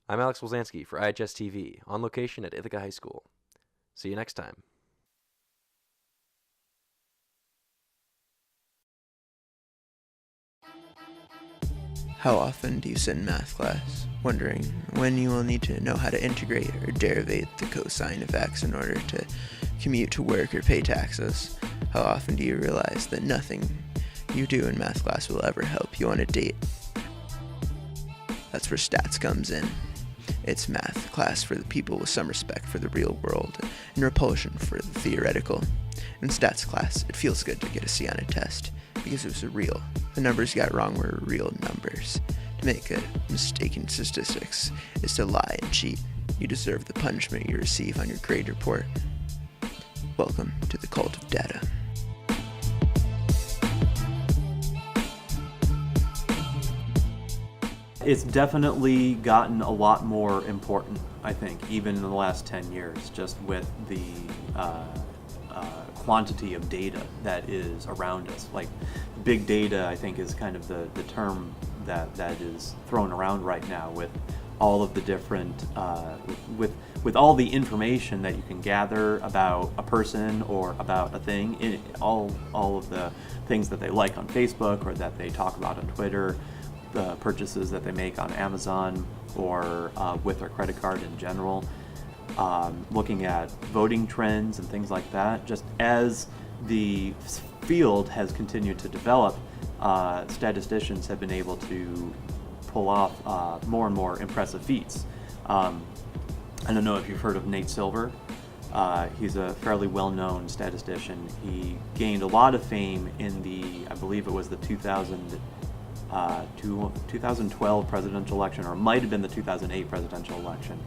I'm Alex Wolzanski for IHS TV, on location at Ithaca High School. See you next time. How often do you sit in math class, wondering when you will need to know how to integrate or derivate the cosine of x in order to commute to work or pay taxes? How often do you realize that nothing you do in math class will ever help you on a date? That's where stats comes in. It's math class for the people with some respect for the real world and repulsion for the theoretical. In stats class, it feels good to get a C on a test because it was real. The numbers you got wrong were real numbers. To make a mistake in statistics is to lie and cheat. You deserve the punishment you receive on your grade report. Welcome to the cult of data. It's definitely gotten a lot more important, I think, even in the last 10 years, just with the quantity of data that is around us. Like, big data, I think, is kind of the term that is thrown around right now, with all of the different, with all the information that you can gather about a person or about a thing, all of the things that they like on Facebook or that they talk about on Twitter, the purchases that they make on Amazon or with their credit card in general, looking at voting trends and things like that. Just as the field has continued to develop, statisticians have been able to pull off more and more impressive feats. I don't know if you've heard of Nate Silver. He's a fairly well-known statistician. He gained a lot of fame in I believe it was the 2012 presidential election, or it might have been the 2008 presidential election,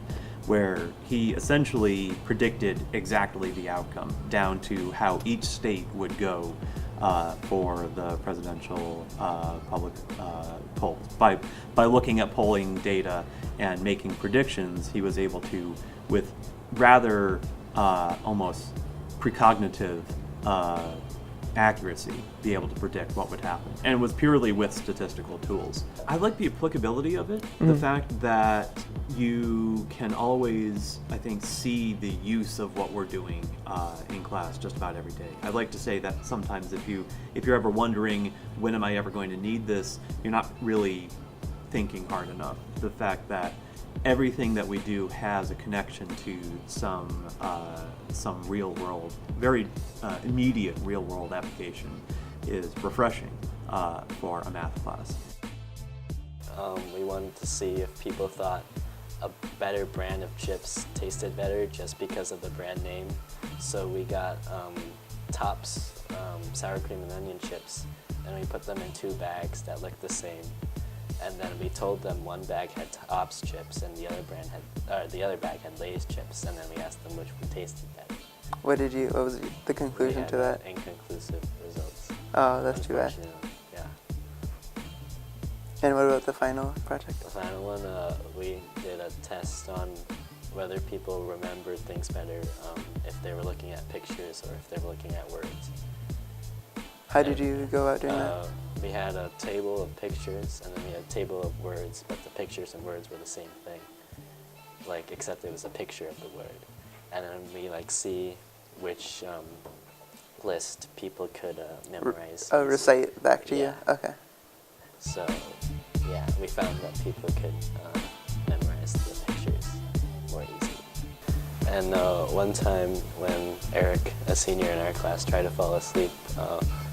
where he essentially predicted exactly the outcome, down to how each state would go for the presidential public polls. By looking at polling data and making predictions, he was able to, with rather almost precognitive accuracy, be able to predict what would happen. And it was purely with statistical tools. I like the applicability of it, the fact that you can always, I think, see the use of what we're doing in class just about every day. I like to say that sometimes if you're ever wondering, when am I ever going to need this, you're not really thinking hard enough. The fact that everything that we do has a connection to some real world, very immediate real world application is refreshing for a math class. We wanted to see if people thought a better brand of chips tasted better just because of the brand name. So we got Tops sour cream and onion chips, and we put them in 2 bags that looked the same. And then we told them one bag had Tops chips and the other bag had Lay's chips, and then we asked them which one tasted better. What was the conclusion to that? Inconclusive results. Oh, that's too bad. Yeah. And what about the final project? The final one, we did a test on whether people remembered things better if they were looking at pictures or if they were looking at words. How did you go about doing that? We had a table of pictures, and then we had a table of words, but the pictures and words were the same thing, except it was a picture of the word. And then we see which list people could memorize. Recite back to you? Okay. So, yeah, we found that people could memorize the pictures more easily. And one time when Eric, a senior in our class, tried to fall asleep,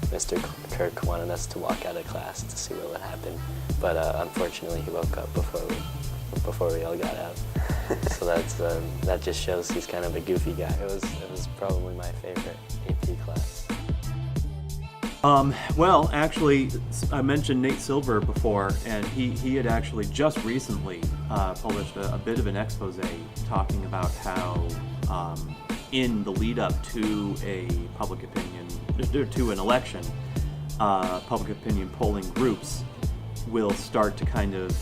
Mr. Kirk wanted us to walk out of class to see what would happen, but unfortunately he woke up before we all got out. So that just shows he's kind of a goofy guy. It was probably my favorite AP class. Well, actually, I mentioned Nate Silver before, and he had actually just recently published a bit of an expose talking about how in the lead up to a public opinion, to an election, public opinion polling groups will start to kind of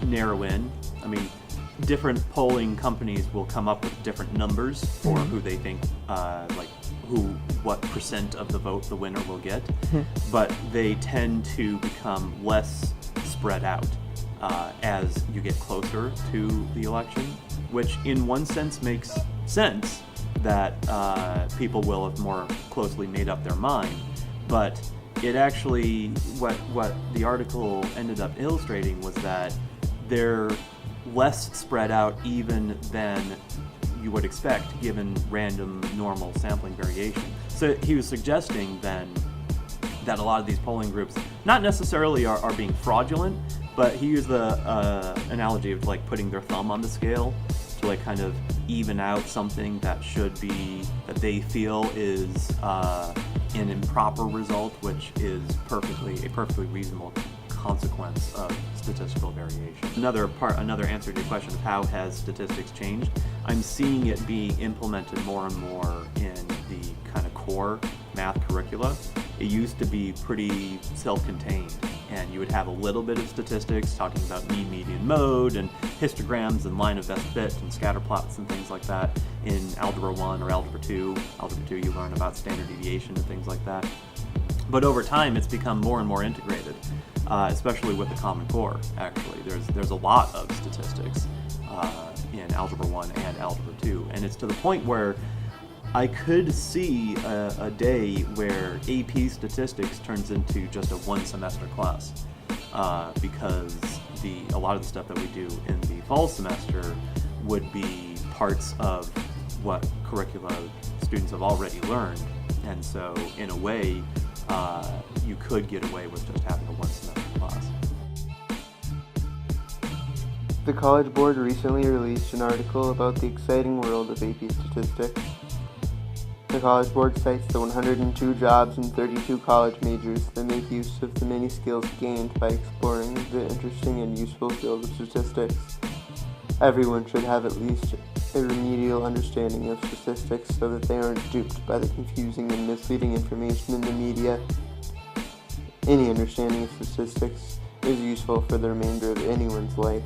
narrow in. I mean, different polling companies will come up with different numbers for who they think, what percent of the vote the winner will get, but they tend to become less spread out as you get closer to the election, which in one sense makes sense, that people will have more closely made up their mind, but it actually, what the article ended up illustrating was that they're less spread out even than you would expect given random normal sampling variation. So he was suggesting then that a lot of these polling groups not necessarily are being fraudulent, but he used the analogy of like putting their thumb on the scale to like kind of even out something that should be, that they feel is an improper result, which is a perfectly reasonable consequence of statistical variation. Another answer to your question of how has statistics changed, I'm seeing it being implemented more and more in the kind of core math curricula. It used to be pretty self-contained, and you would have a little bit of statistics talking about mean, median, mode, and histograms, and line of best fit, and scatter plots, and things like that in Algebra 1 or Algebra 2. Algebra 2, you learn about standard deviation and things like that. But over time, it's become more and more integrated, especially with the Common Core, actually. There's a lot of statistics in Algebra 1 and Algebra 2, and it's to the point where I could see a day where AP statistics turns into just a one-semester class, because a lot of the stuff that we do in the fall semester would be parts of what curricula students have already learned, and so in a way, you could get away with just having a one-semester class. The College Board recently released an article about the exciting world of AP statistics. The College Board cites the 102 jobs and 32 college majors that make use of the many skills gained by exploring the interesting and useful field of statistics. Everyone should have at least a remedial understanding of statistics so that they aren't duped by the confusing and misleading information in the media. Any understanding of statistics is useful for the remainder of anyone's life.